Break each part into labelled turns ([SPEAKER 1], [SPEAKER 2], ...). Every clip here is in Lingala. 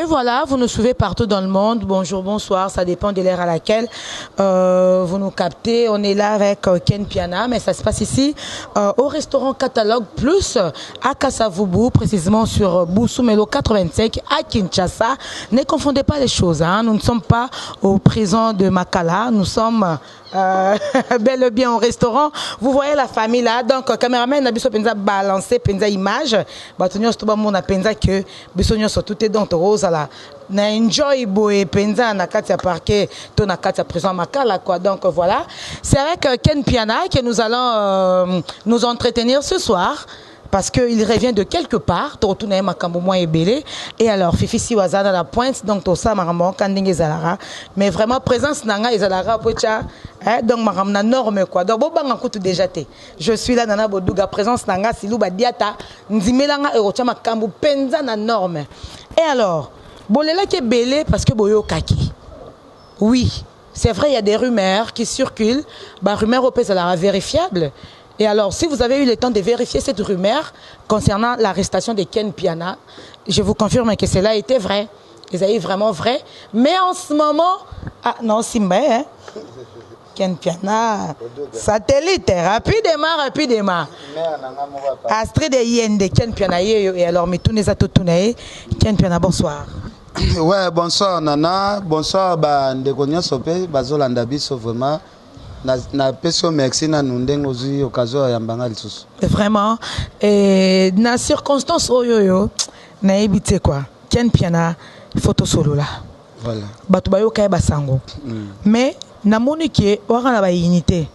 [SPEAKER 1] voilà, vous nous suivez partout dans le monde. Bonjour, bonsoir, ça dépend de l'heure à laquelle vous nous captez. On est là avec Ken Piana, mais ça se passe ici au restaurant Catalogue Plus à Kasavubu, précisément sur Boussoumelo 85 à Kinshasa. Ne confondez pas les choses, hein. Nous ne sommes pas au prison de Makala, nous sommes bel et bien au restaurant. Vous voyez la famille là, donc caméraman n'a pas pensa balancer pensa image batonyo sto ba mona pensa que bisonyo so tout est donc rose là na enjoy boy pensa na kati ya parquet to na kati ya prison Makala quoi. Donc voilà, c'est avec Ken Piana que nous allons nous entretenir ce soir. Parce qu'il revient de quelque part, et alors Fifi Siwaza dans la pointe, donc tout ça, mais vraiment présence nanga Ezalara pocha, donc maramna norme quoi. Donc bon bang tout déjà té. Je suis là nana boduga présence nanga siluba diata, nzimelanga erocha makambu penza na norme. Et alors, bolela ke belé parce que boyo kaki. Oui, c'est vrai, il y a des rumeurs qui circulent, bah rumeurs au pays vérifiable. Et alors, si vous avez eu le temps de vérifier cette rumeur concernant l'arrestation de Ken Piana, je vous confirme que cela était vrai. Ils avaient vraiment vrai. Mais en ce moment... Ah non, c'est vrai, hein? Ken Piana, satellite, rapidement. Astrid et Yende, Ken Piana, et alors, mais tous les atoutounés. Ken Piana, bonsoir.
[SPEAKER 2] Ouais, bonsoir Nana, bonsoir Ndekonya Sope, Bazolanda Biso, vraiment. Na peso merci na nundengo zui occasion ya mbanga lisusu.
[SPEAKER 1] Vraiment et na circonstance oyoyo na ebité quoi. Ken Piana photo solo là.
[SPEAKER 2] Voilà.
[SPEAKER 1] Batu bayo kay basango. Mais na monique waka na ba unité.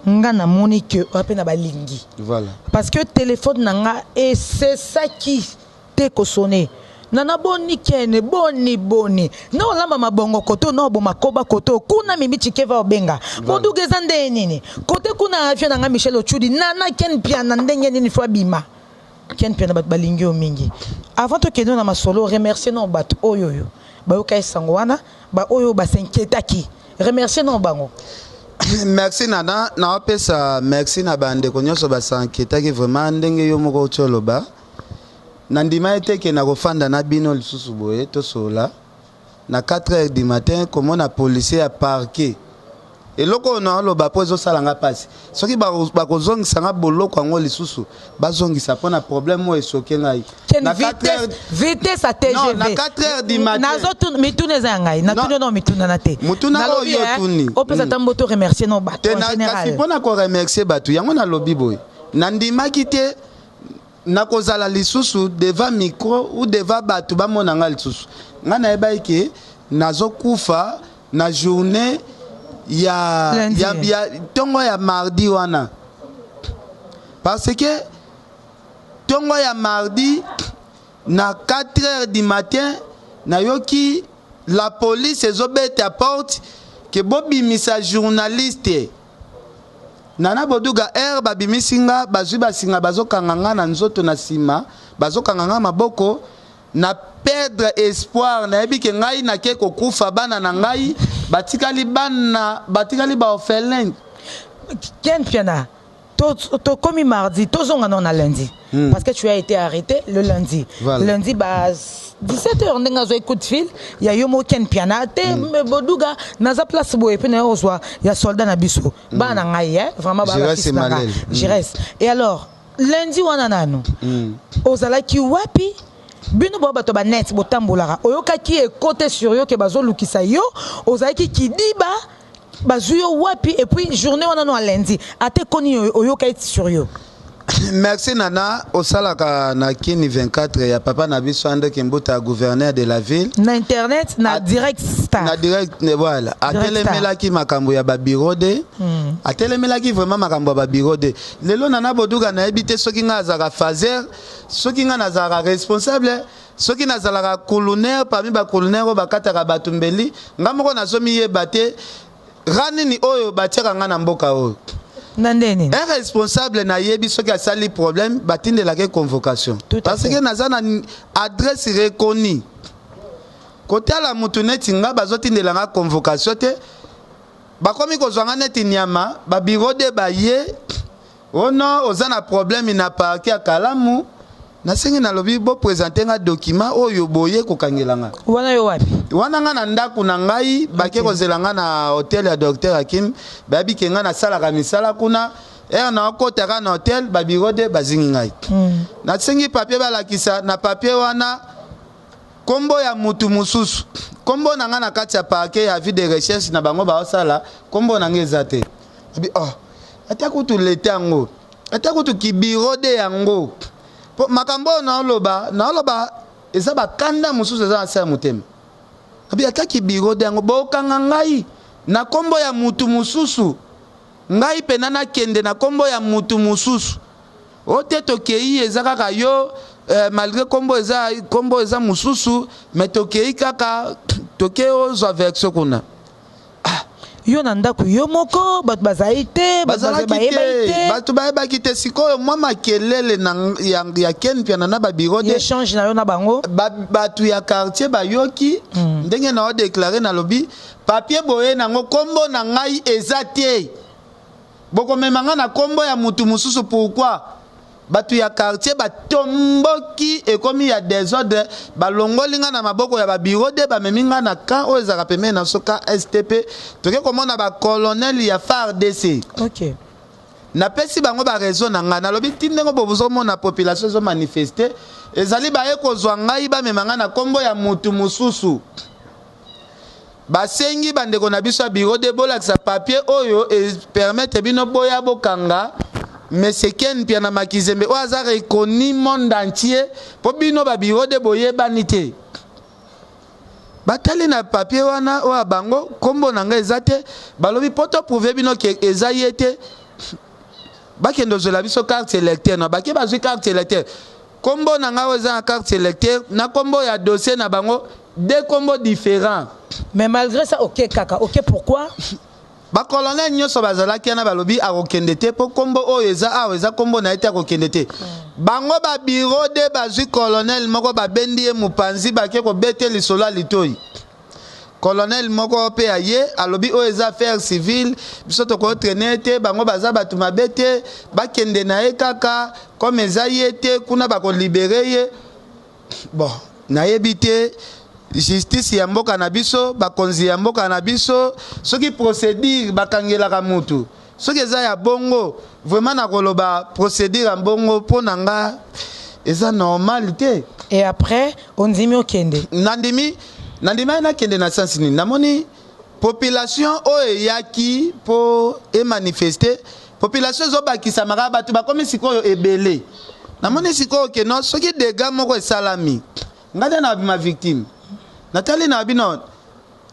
[SPEAKER 1] Nga na monique wape na ba lingi.
[SPEAKER 2] Voilà.
[SPEAKER 1] Parce que téléphone nanga et c'est ça qui te sonné. Nana boni kene boni no la mama bongo koto no bo makoba koto kuna mimi chikeva obenga bodu gezande nini kote kuna afya nanga Michel Ochudi nana Ken Piana ndenge nini fwa bima Ken Piana bat balingi o mingi avant to keno na masolo remercier no bat oyoyo ba yoka sangwana ba oyo ba senketaki remercier no bango.
[SPEAKER 2] Merci Nana na pesa merci na bande konyoso ba senketaki vraiment ndenge yo moko choloba. Nandima ete ke na kofanda na bino lisusu boye to sola na 4h du matin comme on a policier à parquet et loko na lo ba pozo salanga passe soki ba kozongi sanga boloko ngo lisusu bazongi sa pona problème mo esoke ngai
[SPEAKER 1] na vitesse à TGV
[SPEAKER 2] non na 4h du matin
[SPEAKER 1] nazo mitune za ngai na tuno no mituna na te
[SPEAKER 2] mutuna o yo tuni
[SPEAKER 1] o pesa tamboto remercier no bato en général
[SPEAKER 2] kasi pona ko remercier batu yango na lobby boy nandima kite nakozala lisusu devant micro ou devant batu ba monanga lisusu ngana ebaike nazokufa na journée ya tongo ya mardi wana parce que tongo ya mardi na 4h du matin na yoki la police ezobeta à porte que bobimisa journaliste Nana boduga babimisinga bazwi basinga bazokanganga na nzoto na sima bazokanganga maboko na perdre espoir na yebi ke ngai na ke kokufa bana na ngai batikali ba orphelin.
[SPEAKER 1] Ken Piana to comme mardi tozonga non na lundi parce que tu as été arrêté le lundi. Voilà. Lundi 17h ndenga zo coup de fil ya yomo Ken Piana te boduga naza place boye pe na ozwa ya soldat na biso bana ngai vraiment ba Jires. Et alors lundi wana nanu ozala ki wapi bino bo bato ba net botambolaka oyoka ki e côté sur yo ke bazo lukisa yo ozala ki diba bazuyo wapi et puis journée wana no lundi ate koni oyoka sur yo.
[SPEAKER 2] Merci Nana osalaka na Kini 24 ya papa na biso ande kembota gouverneur de la ville
[SPEAKER 1] na internet na direct star
[SPEAKER 2] na direct voilà atelemelaki makambo ya ba bureau de atelemelaki vraiment makambo ya ba bureau de lelo Nana boduga na ebité soki nga azaka fazer soki nga nazaka responsable soki nazalaka colonel parmi ba colonel ba kataka batumbeli ngamoko nazomi yebate ranini oyo batiaka nga na mboka oyo.
[SPEAKER 1] Nandeni.
[SPEAKER 2] Un responsable na yebi soki a sali problème batinde la convocation. Parce que nazana adresse reconnue. Côté la mutuneti nga bazotinde la convocation te bakomi ko zwanga neti nyama ba bureau de baye ono ozana problème na parquet à Kalamu nasengi na lobi bo présenter nga document oyo boye kokangelanga
[SPEAKER 1] wana yo wapi
[SPEAKER 2] wana nga na ndako na ngai bake kozelanga na hotel ya docteur Hakim babi kenga na sala ka misala kuna na okotaka na hotel babiro de bazingi ngai nasengi papier balakisa na papier wana kombo ya mutu mususu kombo na nga na kati ya parquet ya vie de recherche na bango baosala kombo na nga eza te abi ata kutu leta yango ata kutu kibiro de yango makambo naoloba eza bakanda mususu eza na se ya motema abi ata kibiro de yango bokanga ngai na kombo ya mutu mususu ngai pena nakende na kombo ya mutu mususu ote tokei eza kaka yo malgré kombo eza mususu mais tokei kaka toke ozwa version kuna
[SPEAKER 1] yo na ndako yo moko bato bazali te
[SPEAKER 2] bato bayebaki te sikoyo mwa makelele ya Ken Piana na babiro de
[SPEAKER 1] échange na yo na bango
[SPEAKER 2] bato ya quartier bayoki ndenge na odeklare na lobi papier boye nango kombo na ngai eza te bokomemanga na kombo ya mutu mususu pourquoi batu ya quartier batomboki ekomi ya désordre balongolinga na maboko ya babiro de bameminga na camp oyo ezaka pembe na soka STP toke komona ba colonel ya FARDC
[SPEAKER 1] OK
[SPEAKER 2] napesi bango ba raison na nga nalobi tindenge bozomona population zo manifester ezali baye kozwa ngai bamemanga na kombo ya mutu mususu basengi bandeko na biso ya biro de bolakisa papier oyo permettre bino boya bokanga Monsieur Ken Piana Makizembe o aza reconnu monde entier po bino ba biro de boyebani te batali na papier wana o bango kombo na nga eza te balobi poto prouver bino ke eza ye te bakendo zola biso carte électeur na bake bazwi carte électeur kombo na nga eza na carte électeur na kombo ya dossier na bango deux combos différents
[SPEAKER 1] mais malgré ça OK kaka OK pourquoi
[SPEAKER 2] ba colonel nyoso bazalaki na balobi akokende te po kombo oyo eza kombo na ete akokende te bango ba biro de bazwi colonel moko babendi ye mupanzi bake kobete lisolo ya litoi colonel moko pe aye alobi oyo eza affaire civile biso tokotraîner te bango baza bato mabe te bakende na ye kaka comme eza ye te kuna bakolibere ye bon nayebi te justice ya mboka na biso bakonzi ya mboka na biso soki procédure bakangelaka mutu soki eza ya bongo vraiment nakoloba procédure ya bongo mpo na nga eza normal te
[SPEAKER 1] et après on ndimi okende
[SPEAKER 2] nandimi nakende na sens nini namoni population oyo eyaki mpo emanifeste population ezobakisamaka bato bakomi sikoyo ebele namoni sikoyo keno soki dega moko esalami ngai nde na bima victime natali na bino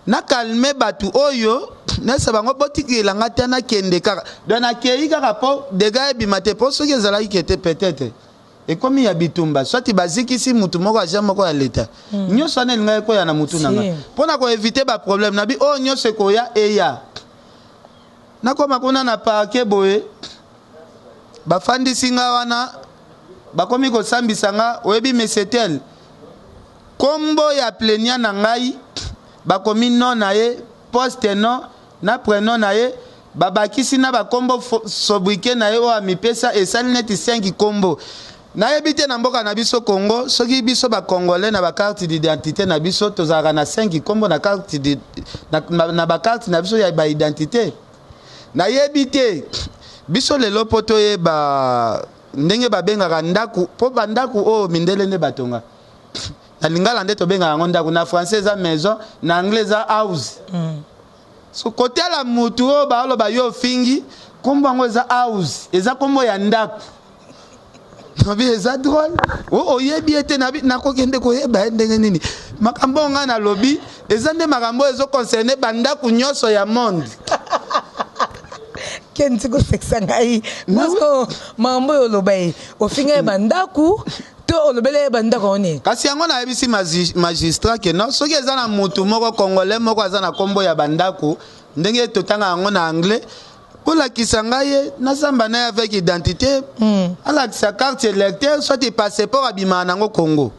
[SPEAKER 2] na calme batu oyo nesa bango botikila ngata na kende kaka do na kei kaka po dega ebima te po soki ezalaki kete peut-être ekomi ya bitumba soit bazikisi mutu moko aja moko ya leta nyonso wana elinga ekoya na mutu nanga mpona koevite baproblème na bi oyo nyonso ekoya eya nakoma kuna na parke boye bafandisi nga wana bakomi kosambisa nga oyebi mesetel kombo ya plenia na ngai bakomi non na ye poste non na prénom na ye babakisi na bakombo sobriquet na ye oyo amipesa esali neti 5 kombo nayebi te na mboka na biso Congo soki biso bakongolais na bakarte d'identité na biso tozalaka na 5 kombo na carte na bakarte na biso ya baidentité nayebi te biso lelo po toyeba ndenge babengaka ndaku po bandaku oyo mindele nde batonga na lingala nde tobengaka yango ndaku na français eza maison na anglais eza house so kotela mutu oyo baoloba yo fingi kombo yango eza house eza kombo ya ndaku nabi eza drôle oyebi ete nakokende koyeba ndenge nini makambo nga na lobi eza nde makambo ezo concerne bandaku nyonso ya monde
[SPEAKER 1] Ken tiko seksa ngai parce que makambo yo lobai ofinga bandaku to olobele bandaku oni
[SPEAKER 2] kasi yango na yebisi magistrat ke non soki eza na mutu moko congolais moko aza na kombo ya bandaku ndenge totanga yango na anglais kolakisa ngai nasamba na avec identité alakisa carte électeur soit passeport abima nango Congo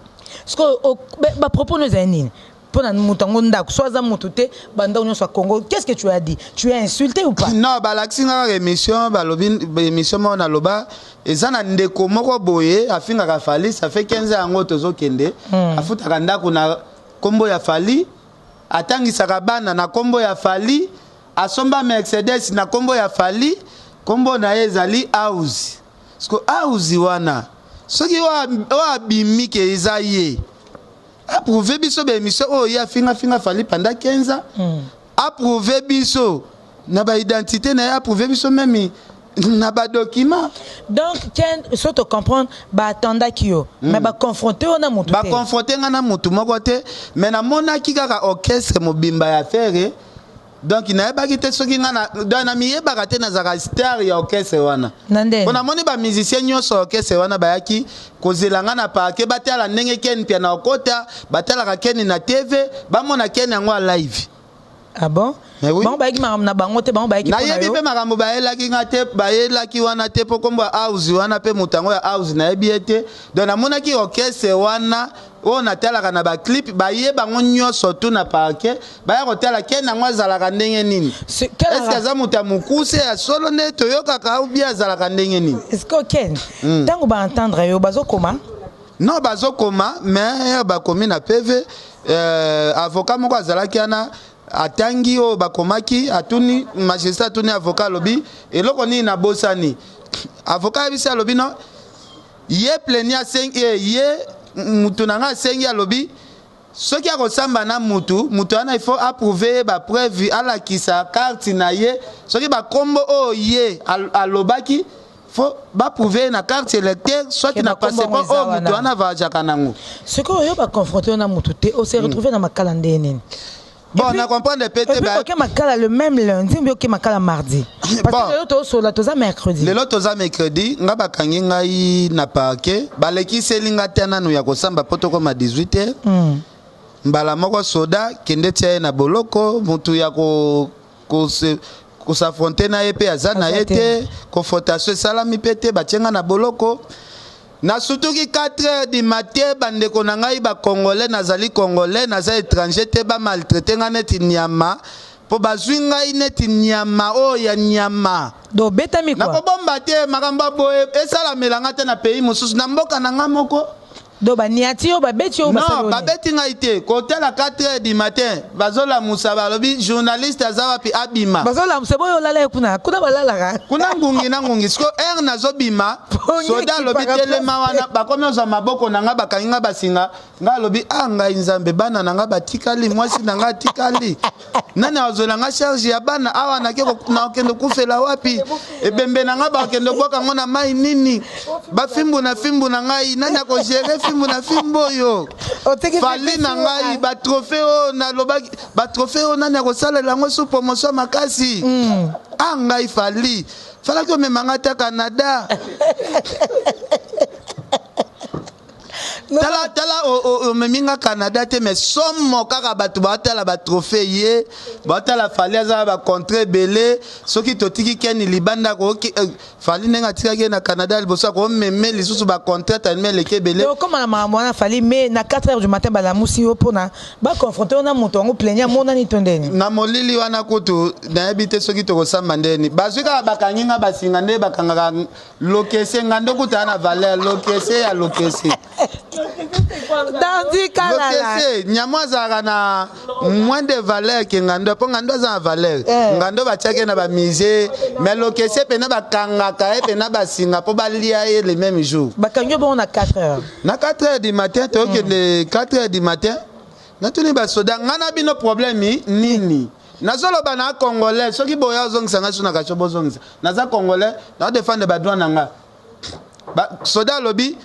[SPEAKER 1] parce que ba propos nous nini pour na mutango ndako soit za mutute banda union soit Congo. Qu'est-ce que tu as dit? Tu as insulté ou pas?
[SPEAKER 2] Non, balaxinga émission balobi émission mona loba ezana ndeko moko boye afinga ka Fali ça fait 15 ans ngo tozokende afuta ndako na kombo ya Fali atangisaka bana na kombo ya Fali asomba Mercedes na kombo ya Fali kombo na ezali house sko house wana soki wa bimike ezaye approuvé biso be émission oh ya finga Fali pendant 15 ans approuvé biso na ba identité na approuvé biso même na ba document.
[SPEAKER 1] Donc Ken so te comprendre ba attenda kio mais ba confronter on a mutu
[SPEAKER 2] ba confronter ngana mutu moko te mais na mona kikaka orchestre mobimba ya faire donc na ba kite soki ngana na miye ba kate na zaka star ya orchestre wana
[SPEAKER 1] nande
[SPEAKER 2] on a moni ba musicien nyoso orchestre wana ba yaki kozela ngana pa ke batala ndenge Ken pia na okota batala ka Ken na TV ba mona Ken yango live.
[SPEAKER 1] Ah bon?
[SPEAKER 2] Oui.
[SPEAKER 1] Bon ba maram na bango te bon ba
[SPEAKER 2] na yebi pe makambo ba elaki ngate ba elaki wana te po kombo house wana pe mutango ya house na yebi ete donc na mona ki orchestre wana o na tala na ba clip ba yeba ngonyo surtout na parquet ba ya kotala Ken ngo azalaka ndenge nini est-ce que za muta mukuse ya solo ne toyoka ka ou bien azalaka ndenge nini
[SPEAKER 1] est-ce que Ken tango ba entendre yo bazo koma
[SPEAKER 2] non bazo koma mais ba komi na PV avocat moko azalaki ana atangi o bakomaki atuni magistrat atuni avocat lobi eloko ni na bosani avocat bisa lobi no ye plenia 5 ye mutu nanga 5 lobi soki akosamba na mutu ana il faut approuver ba preuve ala kisa carte na ye soki ba kombo o ye alobaki faut ba prouver na carte électeur soit na passeport o mutu ana va jakanango
[SPEAKER 1] ce que yo ba confronter na mutu te o se retrouver dans ma calendrier nini.
[SPEAKER 2] Bon, on a compris de pété.
[SPEAKER 1] Ok, Makala le même lundi, mais ok, Makala mardi. Parce que l'autre sur la toza mercredi.
[SPEAKER 2] Le lot toza mercredi, nga bakangi ngai na parquet. Baleki selinga tena no ya kosamba potoko ma 18h. Mbala moko soda kende tia na boloko, mutu ya ko s'affronter na epe azana ete, confrontation salami pété batienga na boloko. Na surtout ki 4h du matin bande konangai ba congolais nazali congolais naza étranger te ba maltraiter nga neti nyama po bazwinga neti nyama o ya nyama
[SPEAKER 1] do beta mi quoi
[SPEAKER 2] na ko bomba te makamba boye esala melanga te na pays mususu na mboka na nga moko
[SPEAKER 1] do ba niati yo ba beti yo ba saloni
[SPEAKER 2] non ba beti nga ite côté la 4h du matin bazola musaba lobi journaliste azawa pi abima
[SPEAKER 1] bazola musaba yo lala kuna balala
[SPEAKER 2] kuna ngungi na ngungi sko nazo bima soda lobi telema wana bakomi oza maboko nanga bakanginga basinga nga lobi ngai nzambe bana nanga batikali mwasi nanga tikali nani azola nga charge ya bana awa na okende kufela wapi ebembe nanga bakende boka ngona mai nini bafimbu na ngai nani akogere fimbu na fimbo yo Fali na ngai ba trophée na lobaki ba trophée nani akosalela ngo sous promotion makasi ngai Fali fala ko memanga ta Canada tala o meminga Canada te mais somme kaka batu batala ba trophée ye batala Fali aza ba contre belé soki totiki Ken libanda ko Fali nenga tikaki na Canada liboso ko meme lisusu ba contrat mais leke belé
[SPEAKER 1] donc comme na mwana Fali mais na 4h du matin bala musi yo pona ba confronter na moto ngo plaignant mona ni tondeni
[SPEAKER 2] na molili wana kutu na ebite soki to kosamba ndeni bazwika bakanginga basinga nde bakanga lokese ngando kutana valeur lokese ya lokese
[SPEAKER 1] Dandy kalala.
[SPEAKER 2] Nyamwaza na moins de valeur que ngando po ngando za valeur. Ngando ba tchake na ba musée mais lokese pena ba kangaka e pena ba singa po ba lia le même jour.
[SPEAKER 1] Ba kanyo bon na 4h.
[SPEAKER 2] Na 4h du matin to que de 4h du matin. Na tuni ba soda ngana bino problème nini. Nazolo bana congolais soki boya zongisa nga suna kacho bozongisa. Naza congolais na défendre ba droit nanga. Ba soda lobby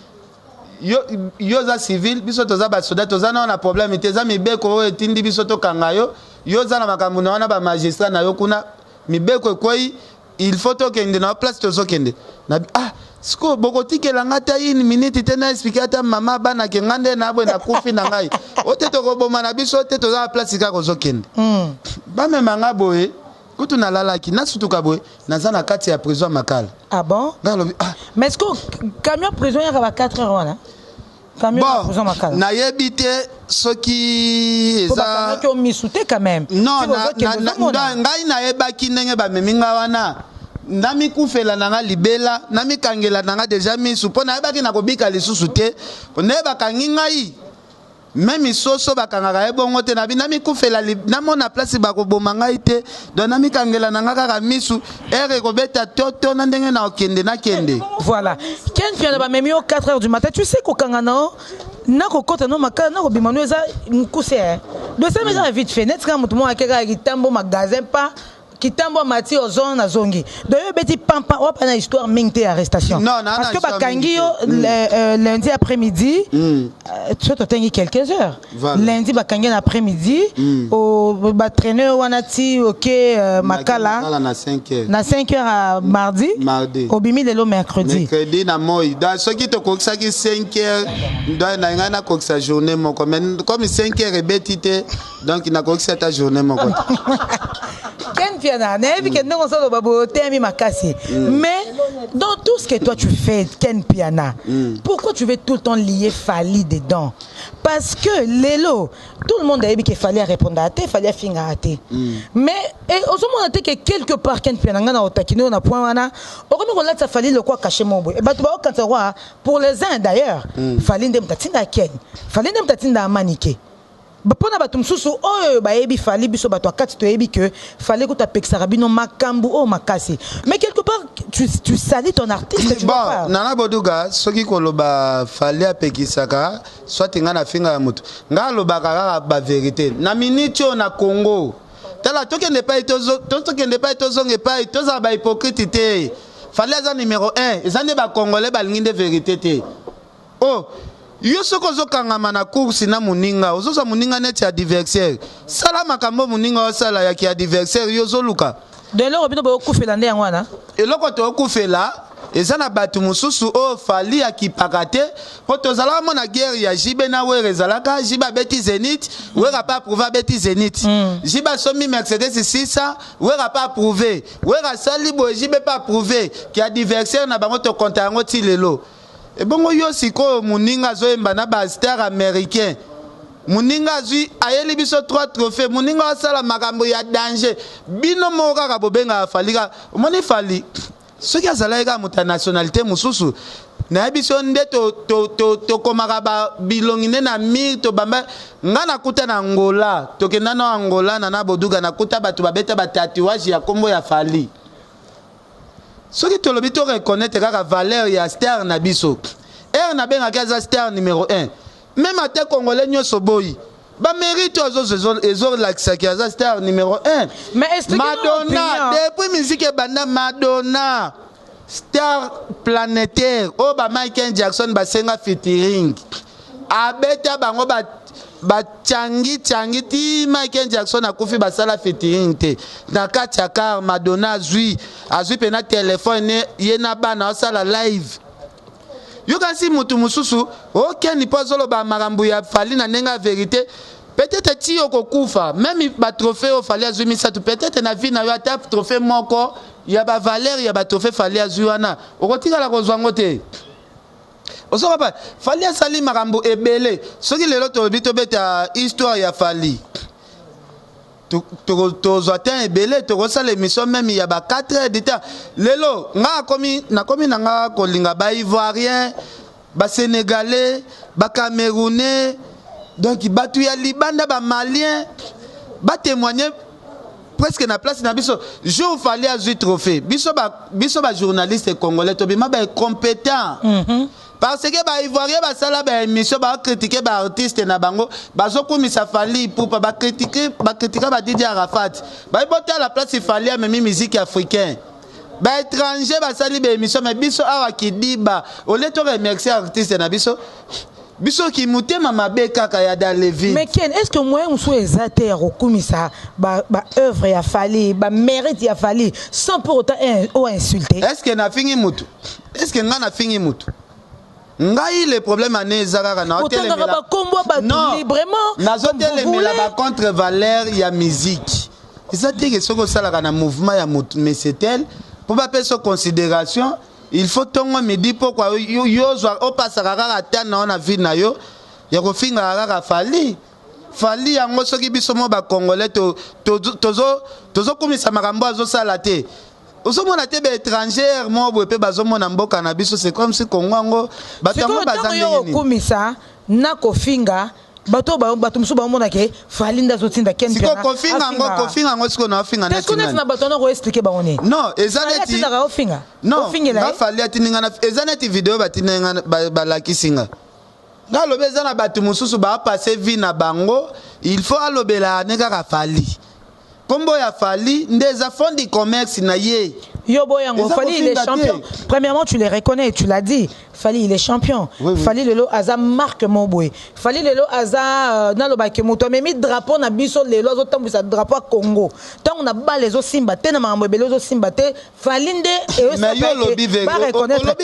[SPEAKER 2] yo za civil biso toza ba soda toza na problème teza mibeko etindi biso to kangayo yo za na makambo na wana ba magistrat na yo kuna mibeko koi il faut to kende na place tozo kende na siko bokotikela ngata une minute tena expliquer ata mama bana ke ngande na bwe na kufi na ngai ote to ko boma na biso te toza place ka kozo kende ba mema nga boye kutu na lalaki na sutuka boye naza na kati ya prison Makala.
[SPEAKER 1] Ah bon? Mais est-ce que camion prison il y a 4 heures là?
[SPEAKER 2] bon nayebi te soki eza
[SPEAKER 1] quand même
[SPEAKER 2] non ngai nayebaki ndenge bamemi nga wana namikufela nanga libela namikangela nanga deja misu mpo nayebaki nakobika lisusu te mpo naye bakangi ngai même soso bakangaka ye bongo te namikufela namona place bakoboma ngai te donc namikangela nanga kaka misu ere ekobeta toto na ndenge na okende nakende.
[SPEAKER 1] Voilà Ken Piana bamemi au 4h du matin, tu sais kokanga nao nakokota no makala nakobima no eza mukuse de ça mais ça vite fait net quand mutu mo akeka kitambo magasin pas Kitambo Mati Ozon na zongi. D'ailleurs, beti pampa on pas une histoire mingte arrestation.
[SPEAKER 2] Non,
[SPEAKER 1] parce que Bakangio lundi après-midi, tu as tengi quelques heures. Voilà. Lundi Bakangio après-midi, au traîneur wanati OK Makala
[SPEAKER 2] na 5h.
[SPEAKER 1] Na 5h à mardi. Au bimi de l'eau mercredi.
[SPEAKER 2] Mercredi na moi. Dans ce qui te koksa ki 5h, doit na ngana koksa journée mon comme 5h et betité donc il na koksa ta journée mon.
[SPEAKER 1] Mais dans tout ce que toi tu fais, Ken Piana, pourquoi tu veux tout le temps lier Fali dedans? Parce que Lélo, tout le monde a dit qu'il fallait répondre à te, il fallait finir à te. Mais au moment où que quelque part Ken Piana na otakino na point wana, au moment où là ça fallait le quoi cacher mon boy. Et bah tu vas quand tu vois pour les uns d'ailleurs, fallait ndem tatinda Ken, fallait ndem tatinda Manike. Bapona batum susu oyo bayebi fali biso bato akati to yebi que fallait que tu peksa rabino makambu o makasi. Mais quelque part tu salis ton artiste tu
[SPEAKER 2] vois. Bon, nana boduga soki koloba fallait apekisaka soit nga na finga ya mutu. Nga loba kaka ba vérité. Na minute na Congo. Tala toke ne pas tozonge pas toza ba hypocrite te. Fallait za numéro 1, ezane ba congolais balingi de vérité te. Oh yo soko zo kangama na course na muninga ozoza muninga net ya adversaire sala makambo muninga osala ya ki adversaire yo zoluka
[SPEAKER 1] de lelo bino ba okufela nde yango wana
[SPEAKER 2] eloko to okufela eza na batu mususu o fali ya kipakate po tozala mona guerre ya jibe na were zalaka jiba beti Zenith wera pas prouver beti Zenith jiba somi Mercedes 600 wera pas prouver wera sali bo jibe pas prouver ki adversaire na bango to konta yango ti lelo. Et bon, yo siko muninga zo mbana ba star américain. Muninga zui ayeli biso 3 trophées. Muninga sala makambo ya danger. Bino moka ka bobenga falika. Moni fali. Ceux qui azalaika muta nationalité mususu. Na biso nde to komaka ba bilongine na mir to bamba ngana kuta na Angola. Tokenda na Angola na boduga na kuta batu babeta ba tatouage ya kombo ya fali. Ce qui te le dit, tu reconnais la valeur ya star na biso. Na benga kaza star numéro 1. Même à tes Congolais nyo soboyi. Ba mérite aux la star numéro 1.
[SPEAKER 1] Mais est-ce que
[SPEAKER 2] Madonna, depuis musique banda Madonna. Star planétaire. Oh ba Michael Jackson ba senga featuring. Abeta bango ba changi ti Michael Jackson akufi basala featuring te na kati ya car Madonna azui pena téléphone yena bana osala live yo kasi mutu mususu aucun ni pozolo ba makambu ya fali na nenga vérité peut-être ti okokufa même ba trophée o fali azui misatu peut-être na vie na yo ata trophée moko ya ba valeur ya ba trophée fali azui wana okotika la kozwango te. Osoka pa fali asali makambo ebele soki lelo to beta histoire ya fali to zotin ebele to kosala émission même ya ba 4 heures de temps lelo nga komi na nga kolinga ba ivoirien ba sénégalais ba camerounais donc batu ya libanda ba malien ba témoigner presque na place na biso jour fali azui trophée biso ba journaliste congolais to bima ba compétent. Parce que les Ivoiriens basala ba émission ba critiquer ba artiste na bango bazokumisa fali pour ba critiquer ba DJ Arafat ba ibota la place il fallait même musique africaine ba étranger basali ba émission mais biso awa kidiba au lieu de remercier artiste na biso qui mutema mabe kaka ya dans les vies.
[SPEAKER 1] Mais Ken, est-ce que moi on soit exacté à rekumisa ba œuvre ya fali ba mérite ya fali sans pour autant insulter?
[SPEAKER 2] Est-ce que na fingi mutu? Est-ce que ngana fingi mutu? Ngai le problème ané ezaka na hôtel
[SPEAKER 1] non librement
[SPEAKER 2] nazotelemela ba contre valeur ya musique ezate ke soko sala na mouvement ya mais c'est tel pour pas faire considération il faut tongo midi pourquoi yo zwa opasaka kaka tana na vie na yo ya kofinga kaka fali yango soki biso mo ba congolais tozo komisa makambo azosala te osomona te ba étranger mo boye pe bazomona mboka na biso c'est comme si kongo bato yango bazangeni
[SPEAKER 1] komisa na kofinga bato musu bamona ke fali nda zotinda ken
[SPEAKER 2] siko kofinga ngo siko na finga
[SPEAKER 1] na tinga na bato na ko expliquer ba oni
[SPEAKER 2] non ezaleti
[SPEAKER 1] na ofinga
[SPEAKER 2] non ba fali atinga na ezaleti video batinga balakisinga nga lobeza na bato mususu ba passer vie na bango il faut alobela ne kaka fali kombo ya fali ndeza fondi commerce na ye
[SPEAKER 1] Yobo Yango, Fali il est champion. Premièrement, tu les reconnais, tu l'as dit. Fali il est champion. Oui, oui. Fali Lelo Aza marque mon boy. Fali Lelo Aza naloba ke moto mais mi drapeau na biso lelo zo tambu sa drapeau Congo. Tant on a bas les os simba te na mambo belozo simba te Falinde et eux
[SPEAKER 2] mais yo lobi reconnaître.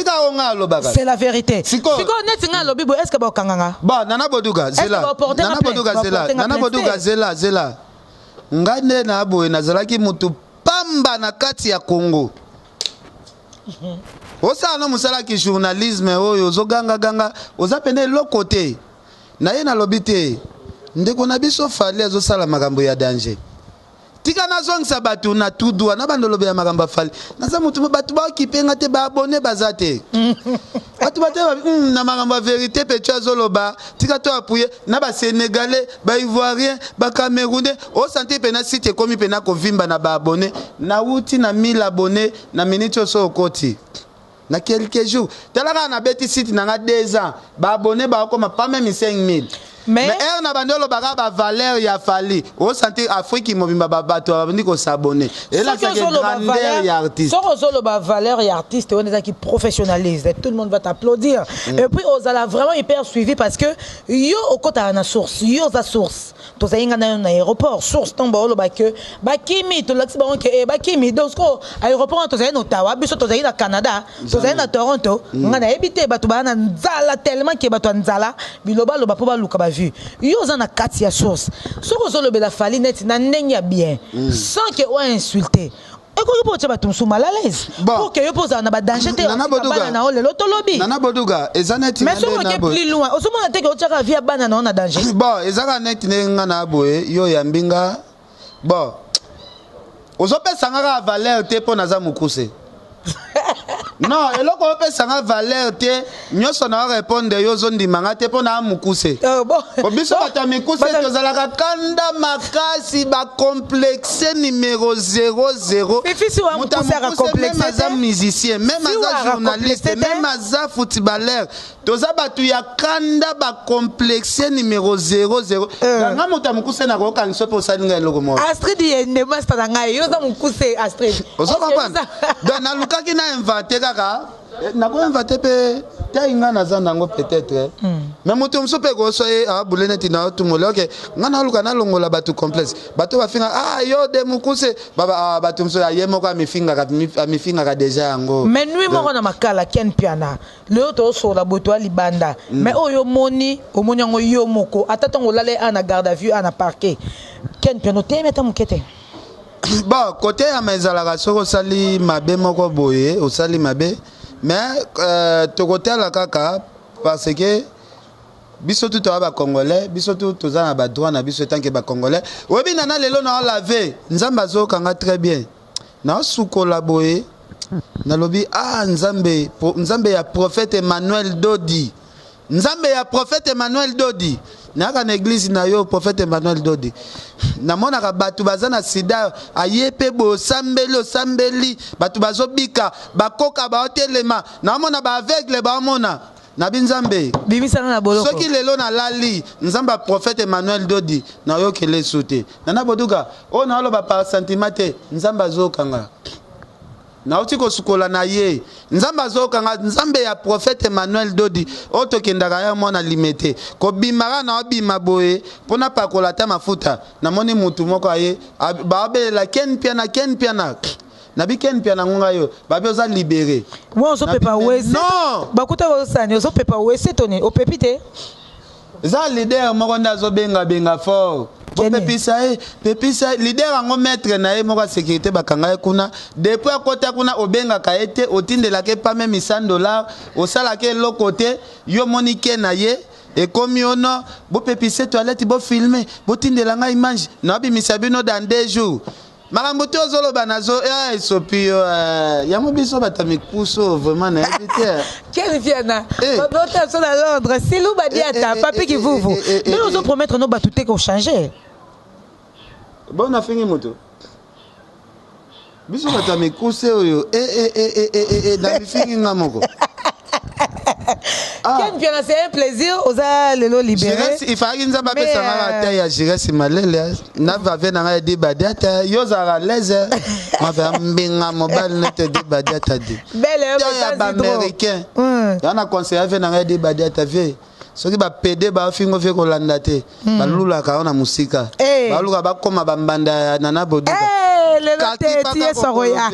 [SPEAKER 1] C'est la vérité. Siko net nga lobi boy est-ce que ba kanganga?
[SPEAKER 2] Bon, Nana Boduga zela. Nana Boduga zela. Nana Boduga zela. Ngane na boy nazalaki mutu pamba na kati ya Congo. Osa no musala ki journalisme oyo ganga oza pene lo côté. Na ye na lobité. Ndeko na biso fali azosala makambo ya danger. Tika na zongisa batu na tudwa na bandolo be ya makambo fali. Naza mutu batu ba kipenga te ba abonné bazate. Batu bate na makambo vérité petu azoloba. Tika to appuyer na ba sénégalais, ba ivoirien, ba camerounais, o santé pena site komi pena ko vimba na ba abonné. Na wuti na 1000 abonnés na minute so okoti. Na quelques jours. Telaka na beti site na 2 ans. Ba abonné ba koma pas même 5000. Mais na bandolo baga ba valeur ya fali au santé Afrique mobimba bato abandi ko s'abonner et là c'est grandeur ya artiste
[SPEAKER 1] so ba valeur ya artiste on est qui professionnalise tout le monde va t'applaudir et puis on a vraiment hyper suivi parce que yo okota na source yo za source to zainga na aéroport source tombo lo ba que ba kimi to laxi ba que ba kimi donc aéroport to zaina Ottawa biso to zaina Canada to zaina Toronto ngana ebité bato ba na nzala tellement que bato nzala biloba lo ba po ba luka ba yo zana kati ya source soko zolo bela fali net na ndenya bien sans que on insulter et ko yo pote batum sou mal à l'aise pour que yo pose na ba danger te na ole loto lobby
[SPEAKER 2] Nana Boduga ezaneti
[SPEAKER 1] mais soko ke plus loin o somona te ke o tshaka via bana na danger
[SPEAKER 2] bon ezaka net nga na boye yo ya mbinga bon ozopesa nga valeur te po naza mukuse non eloko opesanga valeur te nyoso na répondre yo zondi manga te pona mukuse bon biso bata mikuse tozalaka kanda makasi ba complexe numéro 00 même aza musicien même aza journaliste même aza footballeur toza batu ya kanda ba complexe numéro 00 nga muta mukuse na ko kanso po salinga eloko mo
[SPEAKER 1] Astrid yende master nga yo za mukuse Astrid
[SPEAKER 2] ozo comprendre donc na lukaki na inventer kaka na ko inventer pe tainga na za nango peut-être mais mutu msupe ko so e abulene tina tumole OK ngana luka na longola batu complexe batu bafinga yo de mukuse baba batu mso ya yemo kwa mifinga ka déjà ngo
[SPEAKER 1] mais nuit moko na makala Ken Piana le auto so la boto libanda mais oyo moni omonyango yo moko atatongo lale ana garde à vue ana parquet Ken Piana te meta mukete.
[SPEAKER 2] Bon, côté à mes alagations, sali mabe moko boye, au sali mabe, mais to côté à la kaka parce que biso tout ba congolais, biso tout toza na ba droit na biso tant que ba congolais. Webi nana lelo na laver, nzamba zo kanga très bien. Na sukola boye, na lobi nzambe ya prophète Emmanuel Dodi. Nzambe ya prophète Emmanuel Dodi. Naka na église na yo prophète Emmanuel Dodi. Na mona ka batu bazana sida ayepe bo sambeli batu bazobika bakoka ba hotelema na mona ba aveugle ba mona na binzambe
[SPEAKER 1] bimisana na boloko
[SPEAKER 2] soki lelo na lali nzamba prophète Emmanuel Dodi na yo kele soute Nana Boduga o na lo ba par sentiment nzamba zokanga na otiko sukola na ye nzamba zokanga nzambe ya prophète Emmanuel Dodi oto kendaka ya mona limité ko bimara na obima boye pona pakola ta mafuta na moni mutu moko aye ba belela Ken Piana na bi Ken Piana ngonga yo ba bi oza libéré
[SPEAKER 1] moi on so pepa wese
[SPEAKER 2] non
[SPEAKER 1] bakuta ba sani on so pepa wese toni o pepite
[SPEAKER 2] za leader moko ndazo benga fort bo pepisa leader ango maître na ye moko sécurité bakanga kuna depuis akota kuna obenga ka ete otindela ke pas même $100 osala ke lo côté yo monike na ye et comme ono bo pepisa toilette bo filmer bo tindela nga image na bimisa bino dans 2 jours makambo te ozoloba nazo esopi yango biso batamikuso vraiment na éviter
[SPEAKER 1] quel viana votre son à Londres si lu badiata papi qui vous mais on doit promettre nos batouté qu'on changer
[SPEAKER 2] bon na fingi moto biso batamikuso oyo na bifingi ngamoko
[SPEAKER 1] Ken Piana, c'est un plaisir aux lelo libéré.
[SPEAKER 2] Il fallait que nous appelions ça la ya Jires Malele. Na va venir na di badata yo za l'aise. Ma va mbinga mobile net di badata di.
[SPEAKER 1] Belle
[SPEAKER 2] américain. On a conseillé venir na di badata ve. Soki ba PD ba fingo fe ko landa te. Ba lula ka ona musika. Ba lula ba koma ba mbanda na bodu.
[SPEAKER 1] Tie Soroya.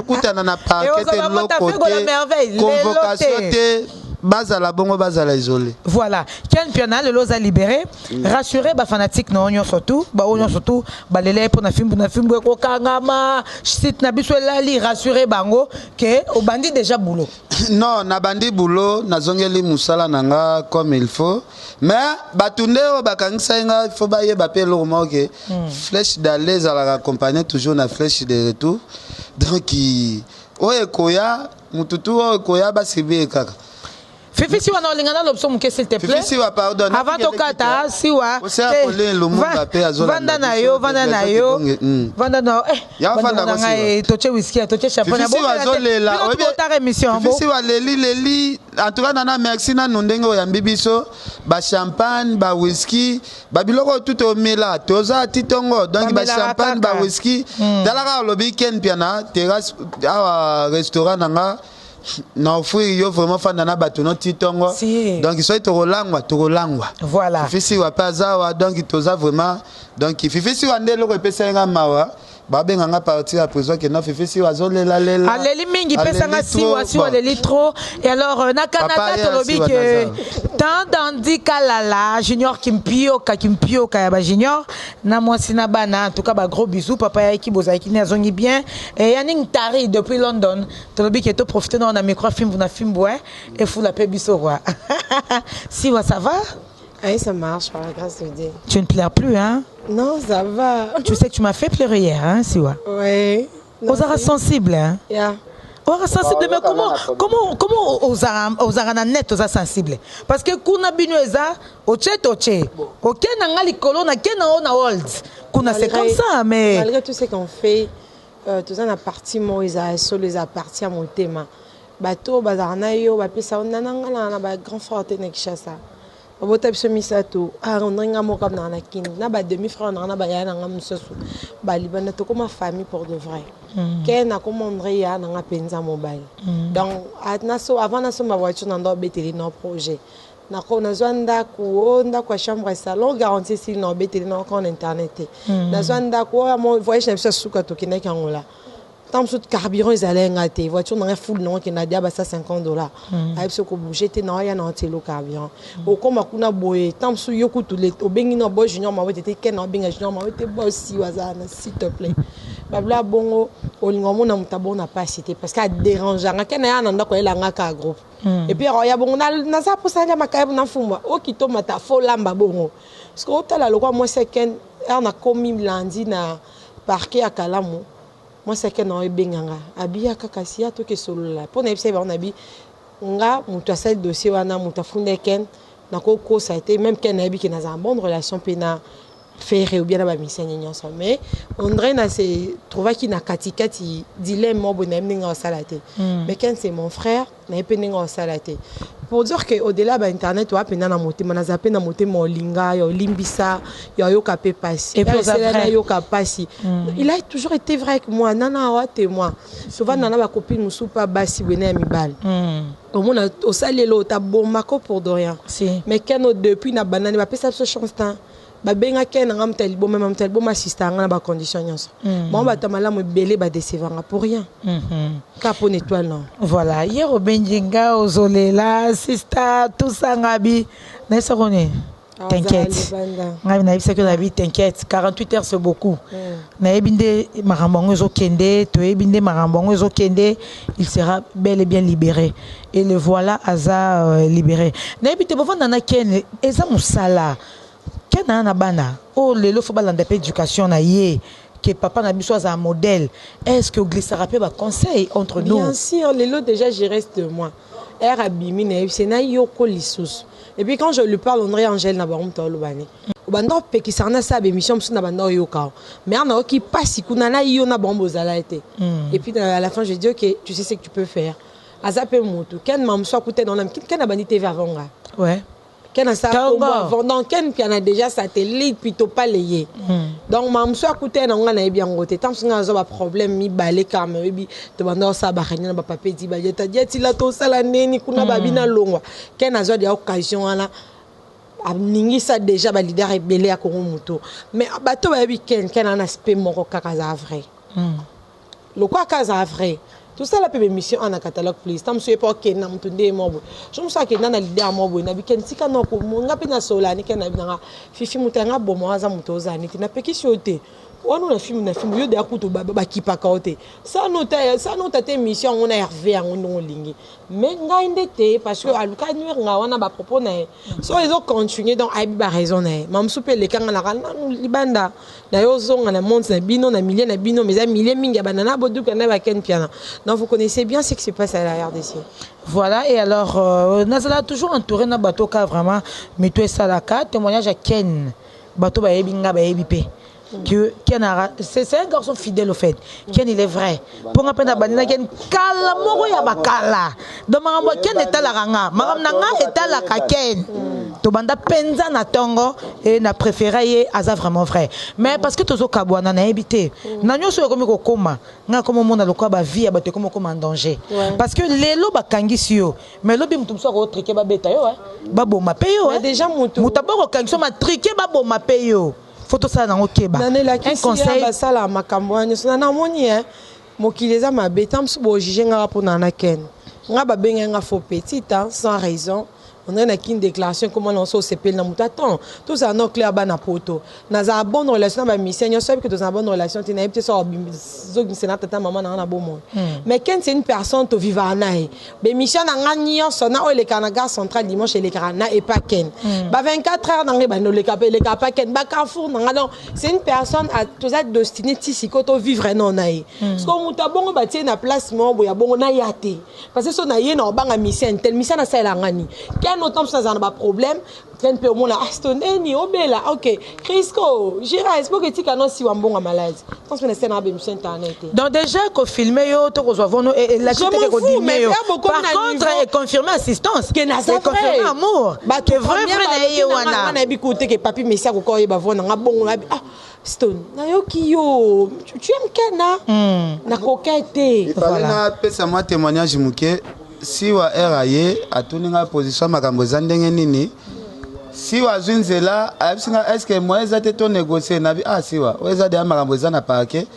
[SPEAKER 2] Kutana na paquet loko te. Convocation te. Bazala bongo bazala isolé.
[SPEAKER 1] Voilà. Ken Piana le loza libéré. Rassuré ba fanatique non on surtout. Ba on surtout ba lele pour na film ko kangama. Site na biso lali rassuré bango que au bandi déjà boulot.
[SPEAKER 2] Non, na bandi boulot na zongeli musala nanga comme il faut. Mais batunde o bakangisa nga il faut ba ye ba pelo mo que flèche d'aller à la accompagner toujours na flèche de retour. Donc oye koya mututu o koya ba sibe kaka.
[SPEAKER 1] Fifi siwa na olingana l'option muke s'il te plaît.
[SPEAKER 2] Fifi siwa pardon.
[SPEAKER 1] Avant to kata siwa. Vanda na yo. Vanda na
[SPEAKER 2] ya vanda ko siwa.
[SPEAKER 1] Toche whisky, toche champagne.
[SPEAKER 2] Fifi siwa zolela. Fifi siwa leli. En tout cas nana merci na nondengo ya mbibiso. Ba champagne, ba whisky, ba biloko tout au mela. Toza titongo. Donc ba champagne, ba whisky. Dalaka lobi Ken Piana terrasse à restaurant nanga. Non, fui yo vraiment fan na batono titongo. Donc il soit togolangwa.
[SPEAKER 1] Voilà.
[SPEAKER 2] Fifi wa pazawa donc toza vraiment donc fifi wa ndelo ko pesa nga mawa. Babe nga partir à prison que non fifi wa zolela lela.
[SPEAKER 1] Aleli mingi pesa nga siwa leli trop et alors na Canada to lobi que tant dandi kalala junior kimpio ka ya ba junior na mwasi na bana en tout cas ba gros bisous papa ya ki bozaki ni azongi bien et yaning tari depuis London to lobi que to profiter na micro film na film bois et fou la pe biso roi. Siwa ça va?
[SPEAKER 3] Oui, ça marche, par la grâce de Dieu.
[SPEAKER 1] Tu ne pleures plus, hein?
[SPEAKER 3] Non, ça va.
[SPEAKER 1] Tu sais que tu m'as fait pleurer hier, hein, Siwa?
[SPEAKER 3] Oui.
[SPEAKER 1] Osara sensible, hein?
[SPEAKER 3] Yeah.
[SPEAKER 1] Osara sensible, mais comment Osara net, Osara sensible? Parce que kuna bino eza, oche. Ok, n'a likolo, na ken na hold. Kuna c'est comme ça, mais.
[SPEAKER 3] Malgré tout ce qu'on fait, tout ça na partie Moïsa, sur les parties à mon thème. Bateau, bazarna yo, bapesa onananga na ba grand frère Tenekshasa. Bota biso misato on nga moka na kin na ba demi frère na ba ya na msoso ba libana to comme famille pour de vrai ken na commandre ya na penza mobile donc avant na so ma voiture na ndo beteli no projet na ko na zwanda ko ndako chambre salon garantie si no beteli no kon internet na zwanda ko mo voyage na biso suka to kineka ngola tant de carburant ils allaient ngate voiture na full non qui na dia ba $50 avec ce ko bouger te na ya na telo carburant o comme kuna boye tant su yoku tout les obengi no bo junior ma wete ken na benga junior ma wete bo si wazana s'il te plaît babla bongo o lingomo na mutabo na pas cité parce que dérange nga ken ya na ndako ela ngaka groupe et puis ya bongo na za posanga makaya na fumba o kito mata fo lamba bongo parce que o tala lokwa moi c'est ken na komi lundi na parquet à Kalamu. Moi c'est que non ebenganga abia kaka sia to ke solo la pona epse ba nabi nga mutu asali dossier wana mutu afunde ken na ko ça a été même ken nabi ki na za bonne relation pena faire ou bien na ba misenya nyonso mais on dirait na se trouva ki na katikati dilemme mo bonem ninga salate mais ken c'est mon frère na epeninga salate pour dire que au-delà de internet wa pena na motema na zape na motema olinga yo limbisa yo kapé passer
[SPEAKER 1] et puis
[SPEAKER 3] yo kapasi il a toujours été vrai que moi nana wa témoin souvent nana ba copine musu pa basi bena mibal au moins au salelo ta bomako pour de rien mais quand depuis na banane ba pesa ce chance temps babenga ken nga mtali bo même mtali bo m'assista nga na ba condition nyonso bon ba tamala mo belé ba décevant pour rien capo étoile non
[SPEAKER 1] voilà hier au Benjinga aux Olela sister tout ça ngabi na sokone t'inquiète ngabi na bisa que la vie t'inquiète 48 heures c'est beaucoup na ebinde marambongo zo kende to ebinde marambongo zo kende il sera bel et bien libéré et le voilà Aza libéré na ebite bo vanda na ken eza musala ken na bana oh lelo faut balanda pe éducation na ye que papa na biso a un modèle est-ce que glissera pe ba conseil entre nous
[SPEAKER 3] bien sûr lelo déjà je reste de moi er abimi na c'est na yoko lisusu. Et puis quand je lui parle, on est Angèle na barum tolo bani. Obanda pe ki sarna sa be mission na banda yoka. Mais on a qui passe kuna na yo na bombo zala été. Et puis à la fin je dis OK, tu sais ce que tu peux faire. Azape mutu. Ken mam so coûté dans la ken na bani TV avant nga.
[SPEAKER 1] Ouais.
[SPEAKER 3] Ken a ça avant donc ken qui en a déjà satellite plutôt pas lié. Donc mam so coûté na nga na bien ngoté. Tant que nga ba problème mi balé kam bi to banda sa ba khanya ba papé di ba yeta dieti la to sala neni kuna ba bina longwa. Ken a zo de occasion ala ningi ça déjà ba leader rebelle à Congo moto. Mais bato ba bi ken un aspect moko kaka za vrai. Le quoi kaka vrai. Tout ça la pe mission en catalogue please. Tam so pas ken na mtunde mobo. Je me sens que na leader mobo na bi ken tika no ko nga pe na sola ni ken na bi na fifi mutanga bomo aza mutoza ni na pe ki shote. On a film yo de akuto ba kipa kaote. Ça nota te mission on a Hervé en lingi. Mais nga indete parce que aluka nuer nga wana ba propos na. So ils ont continué donc ai ba raison na. Mam soupe le kanga na libanda. Na yo zonga na monde na bino na milliers na bino mais milliers minga banana boduka na ba ken piana. Donc vous connaissez bien ce qui se passe à la RDC.
[SPEAKER 1] Voilà et alors Nazala toujours entouré na bateau ka vraiment mais toi ça la carte témoignage à Ken. Bateau ba ebinga ba ebipe. Que c'est un garçon fidèle au fait. Ken il est vrai. Pour nga pena banina Ken kala moko ya bakala. Donc marambo Ken est la ranga. Maram nanga est la Ken. To banda penza na tongo et na préféré Aza vraiment vrai. Mais parce que tozo kabwana na habité. Na nyoso komi ko koma. Nga komo mona lokwa ba vie ba te komo en danger. Parce que lelo ba kangisi yo. Mais lobi mutum so ko triquer ba beta yo ba bo ma payo
[SPEAKER 3] déjà mutum.
[SPEAKER 1] Mutaboko kangisi ma triquer ba bo ma payo. Photo ça dans okeba. Un conseil
[SPEAKER 3] ça la makambo na na moni hein. Mokileza ma betam so juger nga pour na ken. Nga ba benga nga faux petit sans raison. On a une déclaration comment on se pèle dans attends tout ça non clair bas na poto na za bonne relation ba mission on sait que dans une bonne relation tu n'as peut-être ça c'est na tata maman na bon monde mais quand c'est une personne to vivre na be mission na ngani on na o le Canada central dimanche le Canada et pas ken ba 24 heures dans le cap pas ken ba Carrefour na donc c'est une personne à tous être destinée ici ko to vivre non na parce que muta bongo ba tie na place mo ya bongo na yate parce que so na ye na banga mission tel mission na ça la ngani autant ça n'a pas problème quand peut mon Aston ni obela OK Crisco Gira est-ce que tu canon si bon malade pense que c'est na mission internet
[SPEAKER 1] donc déjà qu'on filmer yo to reçoivons et la tête que filmer par contre est confirmé assistance
[SPEAKER 3] que na ça
[SPEAKER 1] confirmé amour que vrai na wana
[SPEAKER 3] na bi côté que papi messia ko ko ba vona nga bon ah Stone na yo ki yo tu aimes Kena na coquette
[SPEAKER 2] voilà na pesa moi témoignage muke si wa RAE atuninga position makambo zandenge nini si wa zunzela est-ce que moi ezate to négocier na bi si wa eza de makambo zana parquet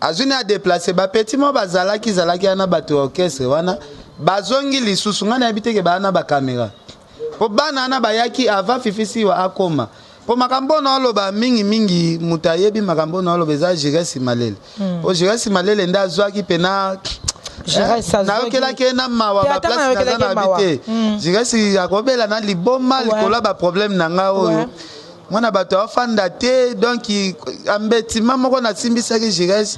[SPEAKER 2] azuni a déplacer ba petit mo bazalaki na bato orchestre wana bazongi lisusu ngana habite bana ba caméra po bana na bayaki avant fifisi wa akoma po makambo na loba mingi mutayebi makambo na loba za Jiresi Malele o Jiresi Malele nda zwaki pena na okela kena mawa ba place na habité Jiresi akobela na liboma likola ba problème na nga oyo mwana bato afanda te donc ambetima moko na simbisa ki Jiresi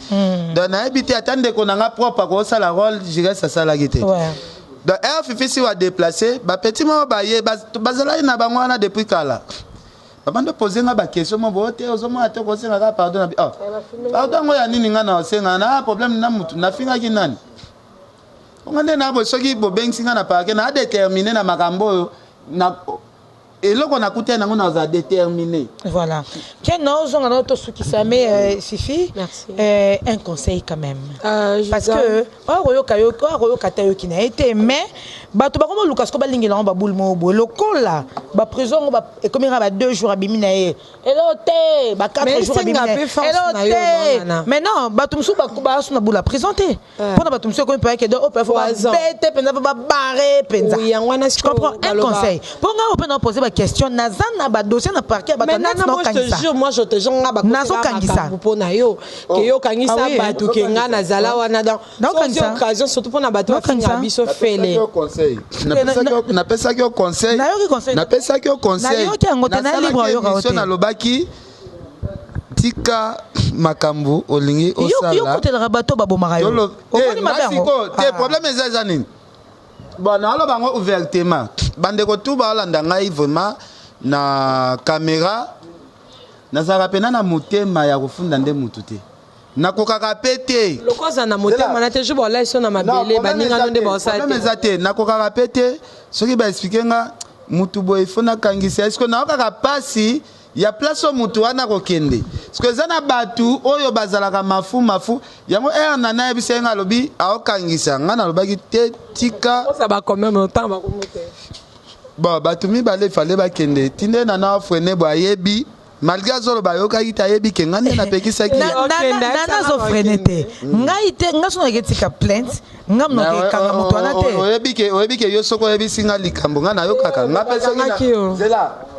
[SPEAKER 2] donc na habité attendre ko na nga propre ko sala rôle Jiresi sala gite donc fifisi wa déplacer ba petit mo ba ye bazala na bango na depuis kala babando poser nga ba question mo bote ozomo ate ko senga ka pardon na pardon ngo ya nini nga na senga na problème na mutu na finga ki nani ngande na bo soki bo bengi singa na parke na déterminer na makambo na et là on a coûté on a déterminé.
[SPEAKER 1] Voilà. Quel nous on a notre ce qui ça mais Fifi.
[SPEAKER 3] Merci.
[SPEAKER 1] Un conseil quand même. Parce
[SPEAKER 3] donne...
[SPEAKER 1] que royo katayo qui n'a été mais bato ba comme Lucas ko ba lingela ba bulmo bo lokola ba prison ba et comme il y a 2 jours à bimina et l'hôtel ba 4 jours à bimina mais non bato msu ba su na bula présenté pour na bato msu ko peut que do peut faut ba bête penza ba barrer penza je comprends un conseil pour nga on peut poser ba question nazana ba dossier na parquet ba
[SPEAKER 3] non je te jure moi je te jure nga ba
[SPEAKER 1] nazo kangisa
[SPEAKER 3] pour na yo que yo kangisa bato ke nga nazala wana dans occasion surtout pour na bato finga biso fele
[SPEAKER 2] na pesa ki conseil na pesa ki conseil na lobaki tika makambu olingi osala
[SPEAKER 1] yo kotelaka bato babomaka yo okoni mabango
[SPEAKER 2] te problème eza nini bon na alo bango ouvertement bandeko tu balanda ngai vraiment na caméra nazala pena na motema ya kofunda nde mutu te nakokaka pete
[SPEAKER 3] lokoza na motema na te jubo la na mabele baninga nde ba osate
[SPEAKER 2] problème eza te nakokaka pete soki ba expliquer nga mutu boy fona kangisa est-ce que na okaka pasi ya place au mutu wana kokende parce que zana batu oyo bazalaka mafu yango na na bisenga lobi aokangisa nga na lobaki te tika
[SPEAKER 3] ça va quand même longtemps ba komote
[SPEAKER 2] bon batu mi bale fallait ba kende tinde na na frene bo ayebi malgré zolo ba yoka kita yebi ke ngane na pekisa ki
[SPEAKER 1] na zo frenete ngai te ngaso na ketika plainte ngam no ke kanga mutu ana te
[SPEAKER 2] oyebi ke yo soko yebi singa likambo nga na yoka ka nga pesa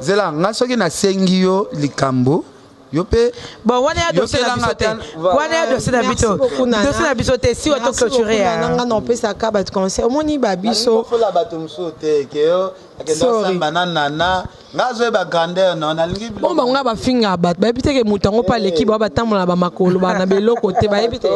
[SPEAKER 2] zela nga soki na sengi yo likambo yo pe
[SPEAKER 1] bon wana ya dossier na biso te wana ya dossier na biso te si wato clôturer
[SPEAKER 3] nga no pesa ka ba conseil omoni ba biso
[SPEAKER 2] fo la bato mso te ke yo akenda samba nana ngazo ba grandeur non alingi
[SPEAKER 3] bon ba nga ba finga bat ba bité ke mutango pa l'équipe ba tambola ba makolo ba na beloko te ba bité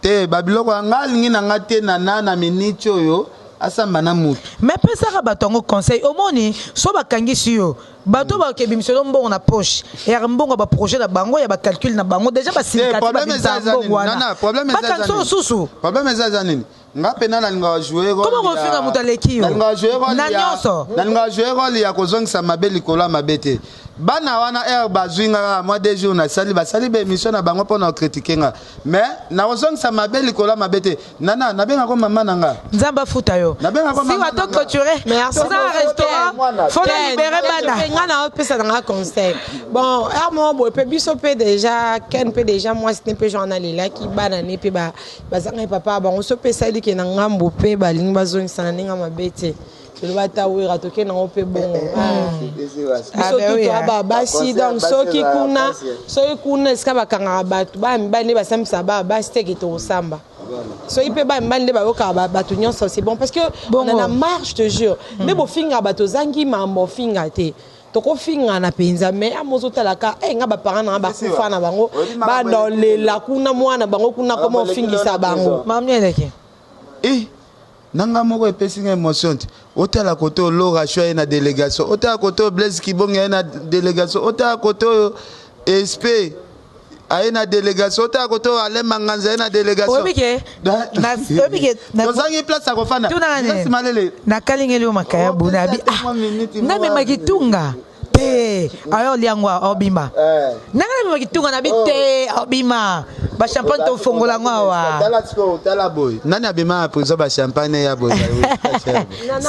[SPEAKER 2] te ba biloko nga alingi na nga te na minute oyo asamba na mutu
[SPEAKER 1] mais pesa ka batongo conseil omoni so bakangisi yo bato ba ke bimisolo mbongo na poche ya mbongo ba projet na bango ya ba calcul na bango déjà ba syndicate ba mbongo wana
[SPEAKER 2] problème eza nini nga pena na linga jouer rôle
[SPEAKER 1] comment on fait mutu aleki yo na nyonso
[SPEAKER 2] na linga jouer rôle ya kozongisa mabe likolo mabete bana wana bazwinga moi des jours na sali be émission na bango pour na critiquer nga mais na kozongisa mabe likolo mabete nana na benga ko mama nanga
[SPEAKER 1] nzamba futa yo si wato clôturer
[SPEAKER 3] merci
[SPEAKER 1] ça restaurant faut la libérer bana
[SPEAKER 3] nga na pesa na conseil bon mo bo pe biso pe déjà ken pe déjà moi c'était pe journal là qui bana ne pe ba zanga papa bon so pe sali ke na ngambo pe ba lingi bazongisa na ninga mabete le bata wira toke na ope bongo biso tutu aba basi donc soki kuna eska bakanga bato ba mbane basamisa ba basi teke to samba so ipe ba mbane ba yoka bato nyonso c'est bon parce que on a la marche je te jure mais bo finga bato zangi mambo finga te toko finga na penza mais amozo talaka nga ba parents na ba kufa na bango ba ndole la kuna mwana bango kuna comment fingisa bango
[SPEAKER 1] mamnyeleke
[SPEAKER 2] nanga moko epesinga émotion te otala kote Laura Choua na délégation otala kote Blaise Kibonga na délégation otala kote SP aye na délégation otala kote Alain Manganza na délégation
[SPEAKER 1] obike na
[SPEAKER 2] ozangi place ya kofana
[SPEAKER 1] malele na kalingeli makaya bunabi na mema kitunga te ayo liangwa obima nanga mema kitunga na bite obima ba champagne to fongola ngwa
[SPEAKER 2] tala boy nani abima prison ba champagne ya boy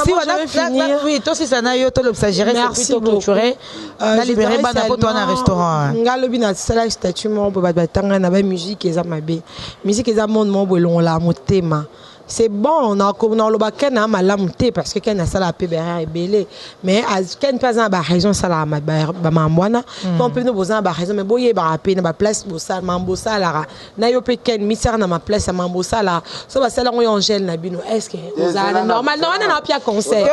[SPEAKER 1] si on oui toi c'est ça na yo to l'obsagérer c'est plutôt clôturé na libérer bana poto na restaurant
[SPEAKER 3] ngalobi na sala statut mo ba tanga na ba musique eza mabe musique eza monde mo bolon la motema c'est bon on a le bac na malamu te parce que ken asala pe berre belé mais ken pas en ba raison sala ba mambwana on peut nous besoin ba raison mais boye ba pe na ba place bo sala mambo sala na yo pe ken misère na ma place mambo sala so ba sala on Angèle na bino est-ce que normal non on a pia conseil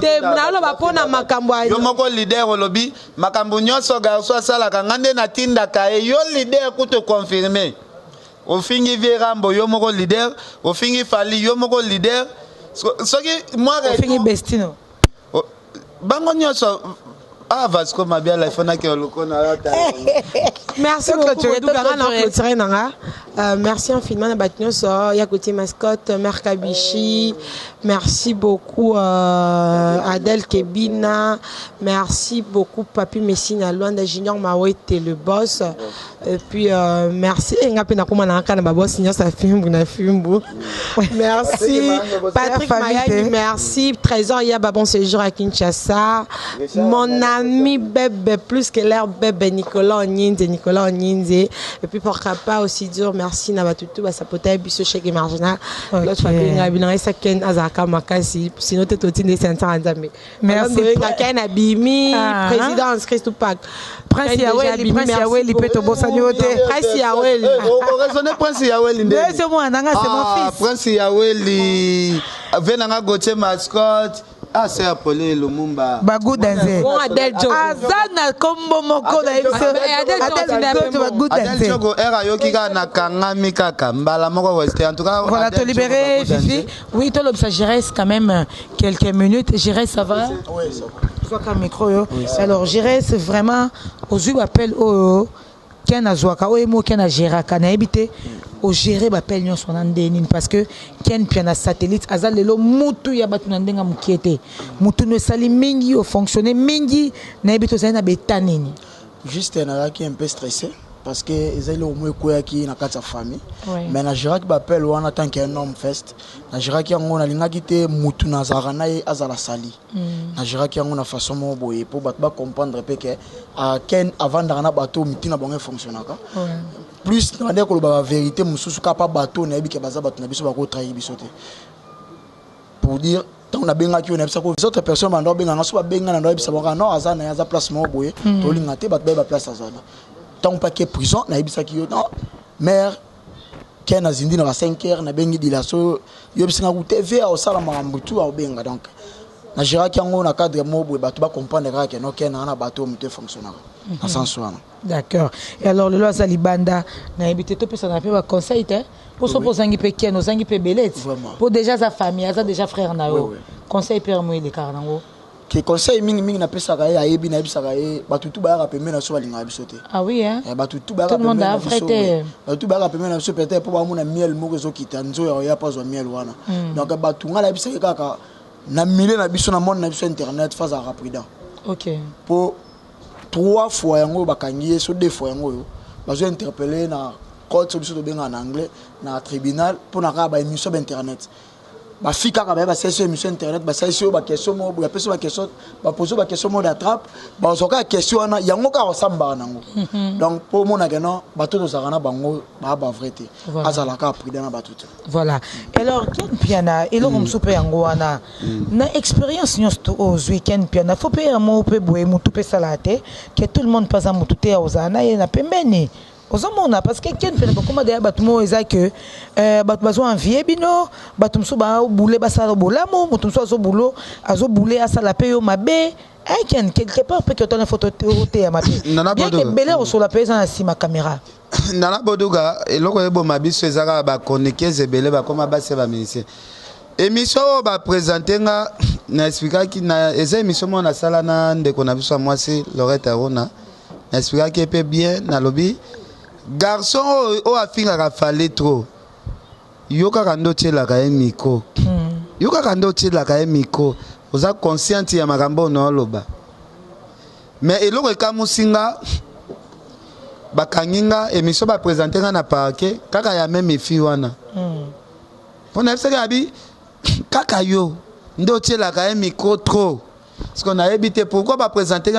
[SPEAKER 3] te na lo ba pona makambo
[SPEAKER 2] yo moko leader olobi makambo nyonso garso sala kangande na tinda ka yo leader ku te confirmer au fingi Vérambo yo moko leader au fingi Fali yo moko leader soki moi
[SPEAKER 1] au fingi Bestino
[SPEAKER 2] bango nyonso Ah, Vasco Mabiala, il faut que
[SPEAKER 3] merci beaucoup. Merci infiniment à Batnos, Yakoti Mascotte, Mère Kabichi. Merci beaucoup Adèle Kebina. Merci beaucoup Papi Messina, Luanda Junior Maoué, t'es le boss. Et puis merci. Merci Patrick Mayani, merci. Trésor Yaba, bon séjour à Kinshasa. Mon ami Bébé, plus que l'air Bébé, Nicolas Onyenze. Et puis pourquoi pas aussi dur, merci Nabatutu, ça peut être biso chèque marginal. L'autre fois, il y a ça Ken Azaka Makasi, sinon tu es au-dessus des 500 Azamé.
[SPEAKER 1] Merci.
[SPEAKER 3] Ken Abimi, président Christ Tupac.
[SPEAKER 1] Prince Yaweli, Peto Bossaniote.
[SPEAKER 3] Prince Yaweli.
[SPEAKER 2] On raisonne Prince Yaweli.
[SPEAKER 1] C'est moi, c'est mon fils.
[SPEAKER 2] Prince Yaweli, Venanga Gauthier Mascotte. Ah, c'est Apolé Lumumba.
[SPEAKER 1] Bagou Denze.
[SPEAKER 3] Adel Jogo.
[SPEAKER 1] Azana Kombo Moko na ebiso. Adel Jogo Bagou Denze.
[SPEAKER 2] Adel Jogo era yoki ka na kangami kaka mbala moko weste en tout cas.
[SPEAKER 1] Voilà, te libérer Fifi. Oui, toi l'obs je reste quand même quelques minutes. Je reste, ça va?
[SPEAKER 2] Oui, ça va.
[SPEAKER 1] Soit comme micro yo. Alors, je reste vraiment aux yeux appel au Ken Azwaka o emo Ken Ageraka na ebité. Au gérer l'appel nyon son andénine parce que Ken piana satellite azal lelo mutu ya batu nandenga mukiete mutu no sali mingi au fonctionner mingi na ebito za na betanini
[SPEAKER 4] juste na qui un peu stressé parce que ezali au moins quoi qui na kata famille mais na Gérard bappel wana tant qu'un homme fest na Gérard qui ngona linga kité mutu na zarana e azala sali na Gérard qui ngona façon mo boye pour ba comprendre pe que Ken avant d'ana bateau mitina bonge fonctionnaka plus on dit que la vérité mususu kapa bateau na ebike baza bato na biso ba ko trahir biso te pour dire tant on a benga ki on a ko les autres personnes mando benga na so ba benga na ndo bisa bonga non azana ya za place mo boye to linga te bato ba place azana tant pas que prison na ebisa ki yo non mère Ken azindi na 5h na bengi dilaso yo bisinga ku TV au sala marambutu au benga donc na Gérard qui en a cadre mo boye bato ba comprendre que non Ken na bateau muté fonctionner en sens wana.
[SPEAKER 1] D'accord. Et alors le loi Zalibanda na habité to personne fait conseil pour se poser un peu Ken aux un peu belette pour déjà sa famille ça déjà frère na yo conseil permis les carnango
[SPEAKER 4] que conseil mingi na pesa ka ya yebi na bisa ka e batutu ba rappeler na so balinga bisote
[SPEAKER 1] ah oui hein
[SPEAKER 4] batutu ba
[SPEAKER 1] tout le monde a frêté
[SPEAKER 4] batutu ba rappeler na so peut-être pour ba mona miel moko zo kita nzo ya pas zo miel wana donc batu ngala bisa ka na mille na biso na monde na biso internet face à rapidement
[SPEAKER 1] OK
[SPEAKER 4] pour 3 fois yango bakangi so 2 fois yango bazo interpeller na court biso to benga en anglais na tribunal pour na ka ba émission internet ba fika ka ba session émission internet ba session ba question mo ba person ba question ba poser ba question mo d'attrape ba so ka question na yango ka resamba nango donc pour mon ageno ba to zakana bango ba vérité azala ka prudent ba tout
[SPEAKER 1] voilà alors Ken Piana et l'homme super yango wana na expérience nyosto aux week-end Piana faut payer mo pe boye mutu pe salate que tout le monde passe à mutu te ozana et na pembeni ozomona parce que Ken Piana bakoma de batumo eza que batu bazo envier bino batumso ba boule basala bolamo mutumso azo bulo azo boule asala pe yo mabe Ken quelque part peut que ton photo te ya mabe bien que belé au sur la pesa na sima caméra
[SPEAKER 2] nana boduga eloko ebo mabiso ezaka ba connecter zebele ba koma ba se ba ministère émission ba présenter nga na expliquer ki na eza émission mo na sala na ndeko na biso mwasi Lorette Arona na expliquer ki pe bien na lobby garçon o afinga ka fallait trop yoka kando tela ka micro yoka kando tela ka micro oza conscient ya makambo no loba mais eloko ekamusinga bakanginga émission ba présenter na parquet kaka ya même fi wana on a fait abi kaka yo ndo tela ka micro trop parce qu'on a évité pourquoi ba présenter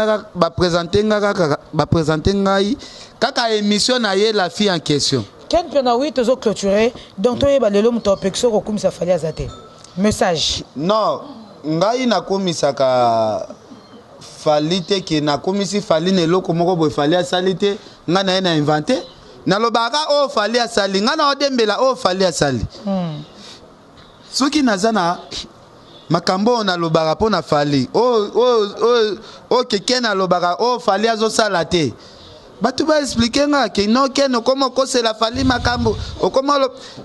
[SPEAKER 2] ngai kaka émission na ye la fille en question
[SPEAKER 1] Ken Piana oui toujours clôturé donc toi ba lelo muto pexo ko kumisa fali azate message
[SPEAKER 2] non ngai na komisaka falite ki na komisi fali ne loko moko boy fali asalite nga na na inventé na lobaka o fali asali nga na odembela o fali asali soki nazana makambo na lobaka pona fali o keke na lobaka o fali azo salate batu ba expliquer nga ke no Ken komo ko c'est la fali makambo o komo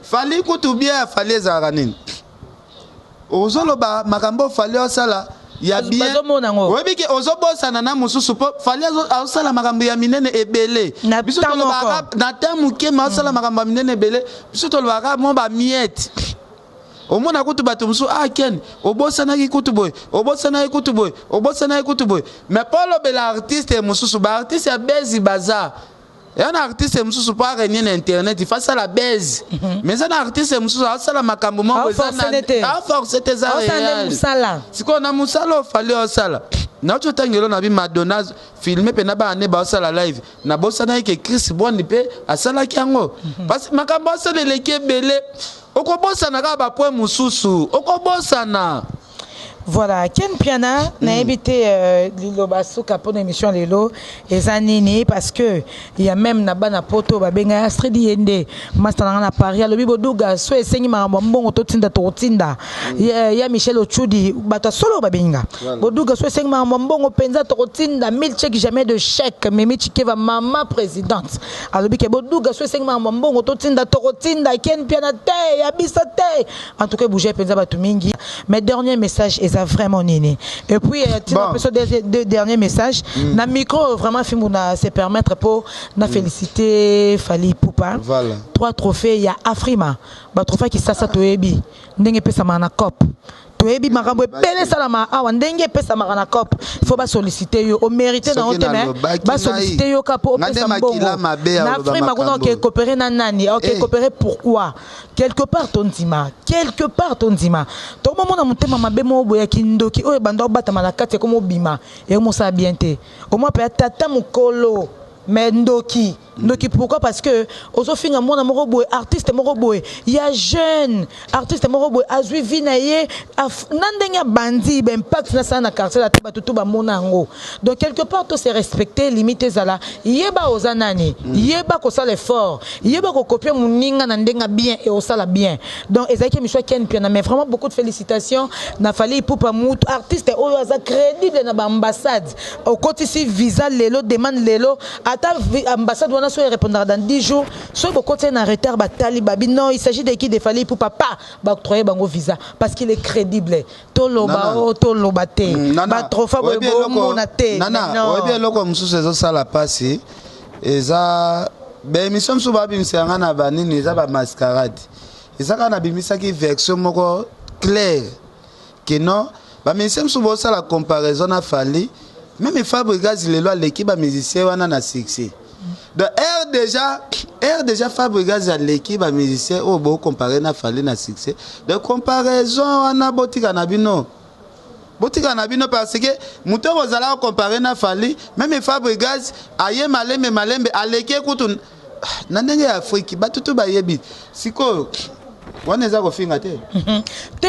[SPEAKER 2] fali kutu bien fali ezaka nini ozoloba makambo fali osala ya bien oyebi ke ozobosana na mosusu po fali azosala makambo ya minene ebele biso tolobaka na temps moke ma azosala makambo ya minene ebele biso tolobaka mo bamiete omona kutu bato mosusu ken obosanaki kutu boye obosanaki kutu boye obosanaki kutu boye mais po olobela artiste mosusu baartiste ya bezi baza un artiste mususu pas régner na internet il fait ça la baise mais un artiste mususu ça la makambo mo a force tes arrêts si qu'on a musala fallait au sala na tu tangelo na bi Madonna filmer pe na ba ane ba sala live na bossa na ke Chris Brown pe asala kiango parce que makambo ça le leke belé okobosa na ka ba point mususu okobosa na.
[SPEAKER 1] Voilà, Ken Piana n'a évité Lilo Basuka pour l'émission Lilo et Zanini parce que il y a même Nabana Poto, Babenga Astrid Yende, Master na Paris, le Bibo Douga, Soe Sengi Marambon, Totinda Totinda, il y a Michel Ochudi, Bata Solo Babenga, Bodouga, Soe Sengi Marambon, Penza Totinda, 1000 chèques, jamais de chèque, mais Michikeva, maman présidente. Alors, Bike Bodouga, Soe Sengi Marambon, Totinda Totinda, Ken Piana Te, Abisate. En tout cas, bouger Penza Batumingi. Mes derniers messages, vraiment nini. Et puis deux derniers messages na micro vraiment fimuna se permettre pour na féliciter Fally Ipupa. Voilà. 3 trophées il y a Afrima ba trophée qui sasa toyebi ndenge pesa mana cop toyebi makambo pele salama awa ndenge pesa mana cop faut ba solliciter yo o mériter na hotema ba solliciter yo kapo pesa mbongo na Afrima kuna OK coopérer na nani OK coopérer pourquoi quelque part ton dima to moment na mutema mabe mo boya kindoki oyo banda obata malakati comme obima et mo sa bien te au moins peut tata mukolo mais ndoki pourquoi parce que ozo finga mona moko boy artiste moko boy il y a jeune artiste moko boy azui vinaye nandenya bandi ben impact na sana quartier la tuba tuba monango donc quelque part to se respecter limiter zala yeba ozanani yeba ko sala effort yeba ko copier muninga na ndenga bien et osala bien donc ezaki miswa Ken Piana mais vraiment beaucoup de félicitations na Fally Ipupa mutu artiste oyo aza crédible na ba ambassade au côté si visa lelo demande lelo ata ambassade wana so répondra dans 10 jours soit beaucoup de en retard batali babi non il s'agit de qui de Fally Ipupa pas ba octroyer bango visa parce qu'il est crédible toloba tolobate ba trofa bo monate
[SPEAKER 2] nana obi eloko mususu ezo sala pasi eza be émission mususu ba bimisa ngana banini eza ba mascarade eza kana bimisa ki version moko clair que non ba émission mususu bo sala comparaison na Fally même Fabregas lelo l'équipe ba musicien wana na succès. De R déjà Fabregas à l'équipe à musicien au beau comparé na Fally na succès. De comparaison on a botika na bino parce que muto bozala comparer na Fally même Fabregas aye malembe à l'équipe kutu na ndenge ya Afrique batutu bayebi siko on est à refinga te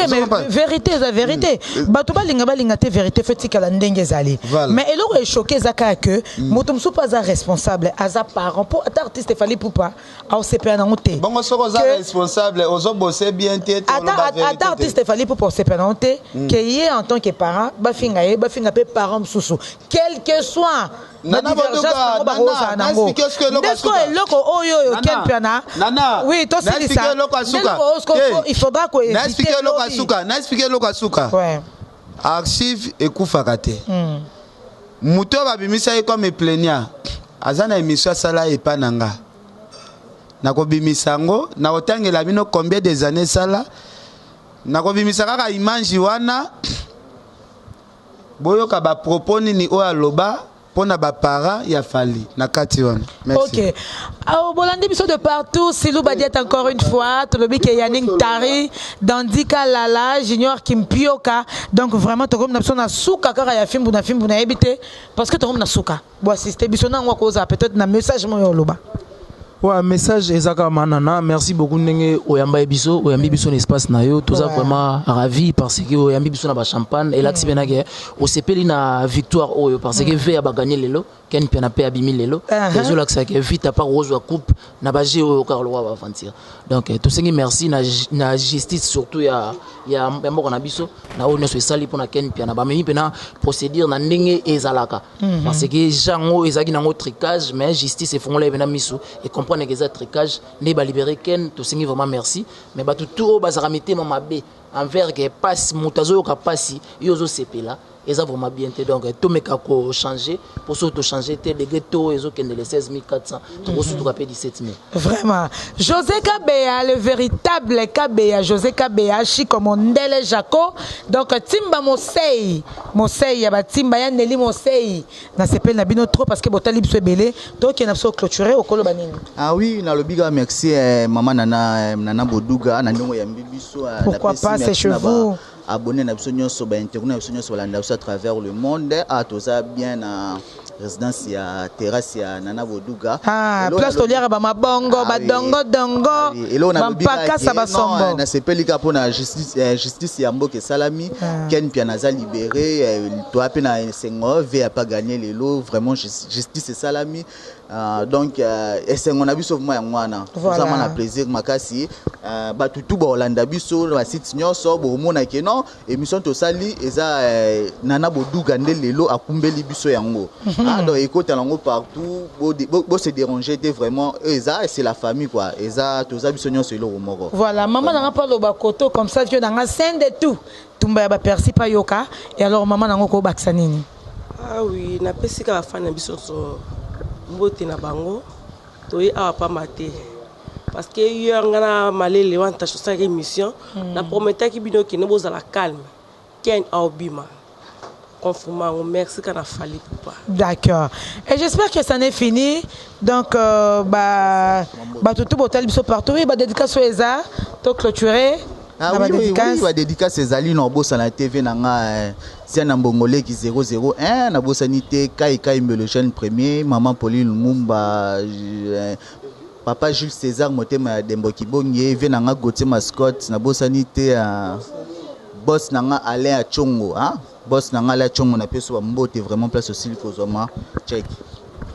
[SPEAKER 1] mais vérité la vérité bato balinga te vérité fait que la ndenge zali mais eloko est choqué zaka que moto musu pas responsable aza parent pour artiste Fally Ipupa au CPA na ngote
[SPEAKER 2] bongo soko za responsable ozo bosser bien te
[SPEAKER 1] ata artiste Fally Ipupa au CPA na ngote que yé en tant que parent ba finga pe parent mususu quel que soit
[SPEAKER 2] nana boduka nana expliquer ce que
[SPEAKER 1] loko oyo Ken Piana oui to c'est ça il faudra qu'on
[SPEAKER 2] explique loko asuka ouais archive ekufaka te muto babimisa comme plaignant azana émission sala epananga nakobimisa ngo na otangela bino combien des années sala nakobimisa kaka image wana boyoka ba propos nini o aloba pona ba para ya Fally na kati wana. Merci.
[SPEAKER 1] OK. Au bolandi biso de partout, Silou Badiet encore une fois, to lobi ke Yannick Tari, Dandika Lala, Junior Kimpioka. Donc vraiment to comme na biso na suka kaka ya fimbu na ebité parce que to comme na suka. Bo assister biso na ngwa koza peut-être na message mo yo loba.
[SPEAKER 5] Ouais, message Ezaka Manana, merci beaucoup Nenge Oyamba Ebiso, Oyambi Biso l'espace na yo, tout ça vraiment ravi parce que Oyambi Biso na ba champagne et là qui benage au CPL na victoire oyo parce que V a gagné lelo, Ken Piana pe abimi lelo, les autres ça que vite à part rose coupe na ba jé au Carlo va avantir. Donc tout ça merci na justice surtout ya moko na biso na ono so sali pour na Ken Piana ba memi pena procédure na ndenge ezalaka parce que jango ezaki na tricage mais justice et font la bena miso et comprendre que ça tricage ne ba libérer Ken tout ça vraiment merci mais ba tout bazaramité mama bé envers que passe mutazo ka passi yozo sepela et ça vraiment bien te donc tout me kako changer pour surtout changer te les ghetto et autres les 16400 tout surtout rappel 17000
[SPEAKER 1] vraiment José Kabea le véritable Kabea José Kabea chi comme Ndele Jaco donc timba Mosei ya ba timba ya Neli Mosei na s'appelle na bino trop parce que botali biso belé donc il y a so clôturer au kolo banini
[SPEAKER 6] ah oui na lobiga merci maman nana Boduga na ndongo ya mbibiso
[SPEAKER 1] pourquoi pas c'est chez vous
[SPEAKER 6] abonné na biso nyonso ba internet na biso nyonso balanda biso à travers le monde toza bien na résidence ya terrasse ya nana Boduga
[SPEAKER 1] place toliara ba mabongo ba dongo ba mpaka sa ba sombo
[SPEAKER 6] na sepelika pona justice ya mboke salami Ken Pianaza libéré to apena sengo ve a pas gagné les lots vraiment justice salami donc esengo na biso vraiment yangwana ça m'a plaisir makasi ba tutu ba Olanda biso ba site nyonso bo mona ke non émission to sali eza nana Boduga nde lelo akumbeli biso yango donc écoute yango partout bo se déranger était vraiment eza c'est la famille quoi eza to za biso nyonso elo moko
[SPEAKER 1] voilà maman n'a pas le bakoto comme ça vieux dans la scène de tout tumba ba persi pa yoka et alors maman nango ko bakisa nini
[SPEAKER 3] ah oui na pesika ba fan na biso so mbote na bango toyi awa pamba te parce que hier ngana malele wanta chosa émission na promettait ki bino ki ne bozala calme Ken Aobima conformément merci kana fali papa
[SPEAKER 1] d'accord et j'espère que ça n'est fini donc ba tout botal biso partout et ba dédicace eza to clôturer
[SPEAKER 6] ah oui va dédicace Ezali no bossa na TV nanga Ziana Mbongole qui 001 na bossa nité kai le jeune premier maman Pauline Lumumba papa Jules César motema Demboki Bongie venanga Gauthier Mascotte na bossa nité boss nanga Alain Achongo boss nanga Alain Achongo na peso mbote vraiment place aussi kozoma check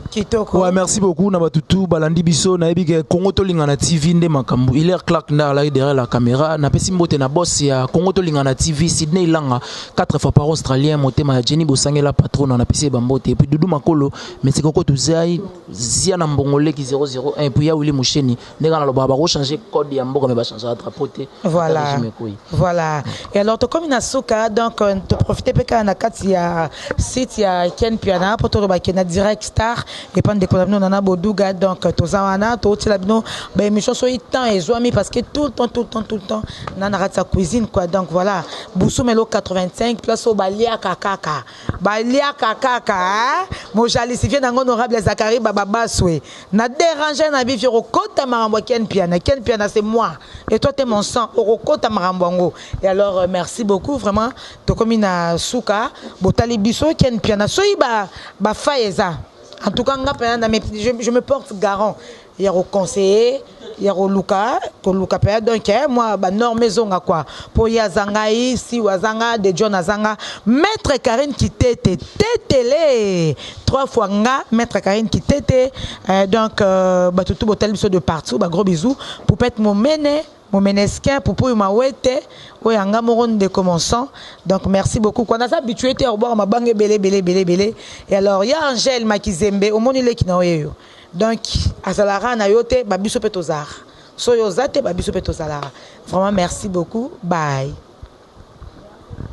[SPEAKER 1] kitoko
[SPEAKER 5] ouais merci beaucoup na batutu balandi biso na ebike Congo tolinga na TV nde makambu il est Clark ndar là derrière la caméra na pesi mbote na boss ya Congo tolinga na TV Sydney Langa 4 fois par australien motema ya Jenny Bosangela patron na pesi bambote et puis Dudu Makolo mais c'est koko tuzai zia na Mbongole qui 001 et puis ya Willy Musheni ndeka na loba ba changer code ya mboka mais ba changer drapeau te
[SPEAKER 1] voilà et alors to comme na soka donc to profiter peka na kati ya site ya Ken Piana pour to ba Ken direct star et pendant que nous nana Boduga donc tozawana to tila bino ba émission so temps et zoami parce que tout le temps nana rata cuisine quoi donc voilà Boussou Melo 85 place au Balia Kakaka mo jalisifie dans honorable Zakari Baba Baswe na déranger na vivre au côté marambo Ken Piana c'est moi et toi t'es mon sang au côté marambo et alors merci beaucoup vraiment to comme na souka botali biso Ken Piana so ba faeza. En tout cas, je me porte garant. Il y a au conseiller, il y a au Luka, donc moi, Nord Maison, quoi. Pour Yazanga ici, Wazanga, de John Azanga, Maître Karine qui t'était, télé. 3 fois nga, Maître Karine qui t'était. Donc, tout botel de partout, gros bisous. Pour peut-être mon menesquin, pour mawete, oyanga moron de commençant. Donc merci beaucoup. Quand on a habitué à boire ma bangue belé. Et alors il y a Angèle Makizembe au monde il est qui n'a eu. Donc à Salara na yote babiso petozar. Soyozate babiso petozalara. Vraiment merci beaucoup. Bye.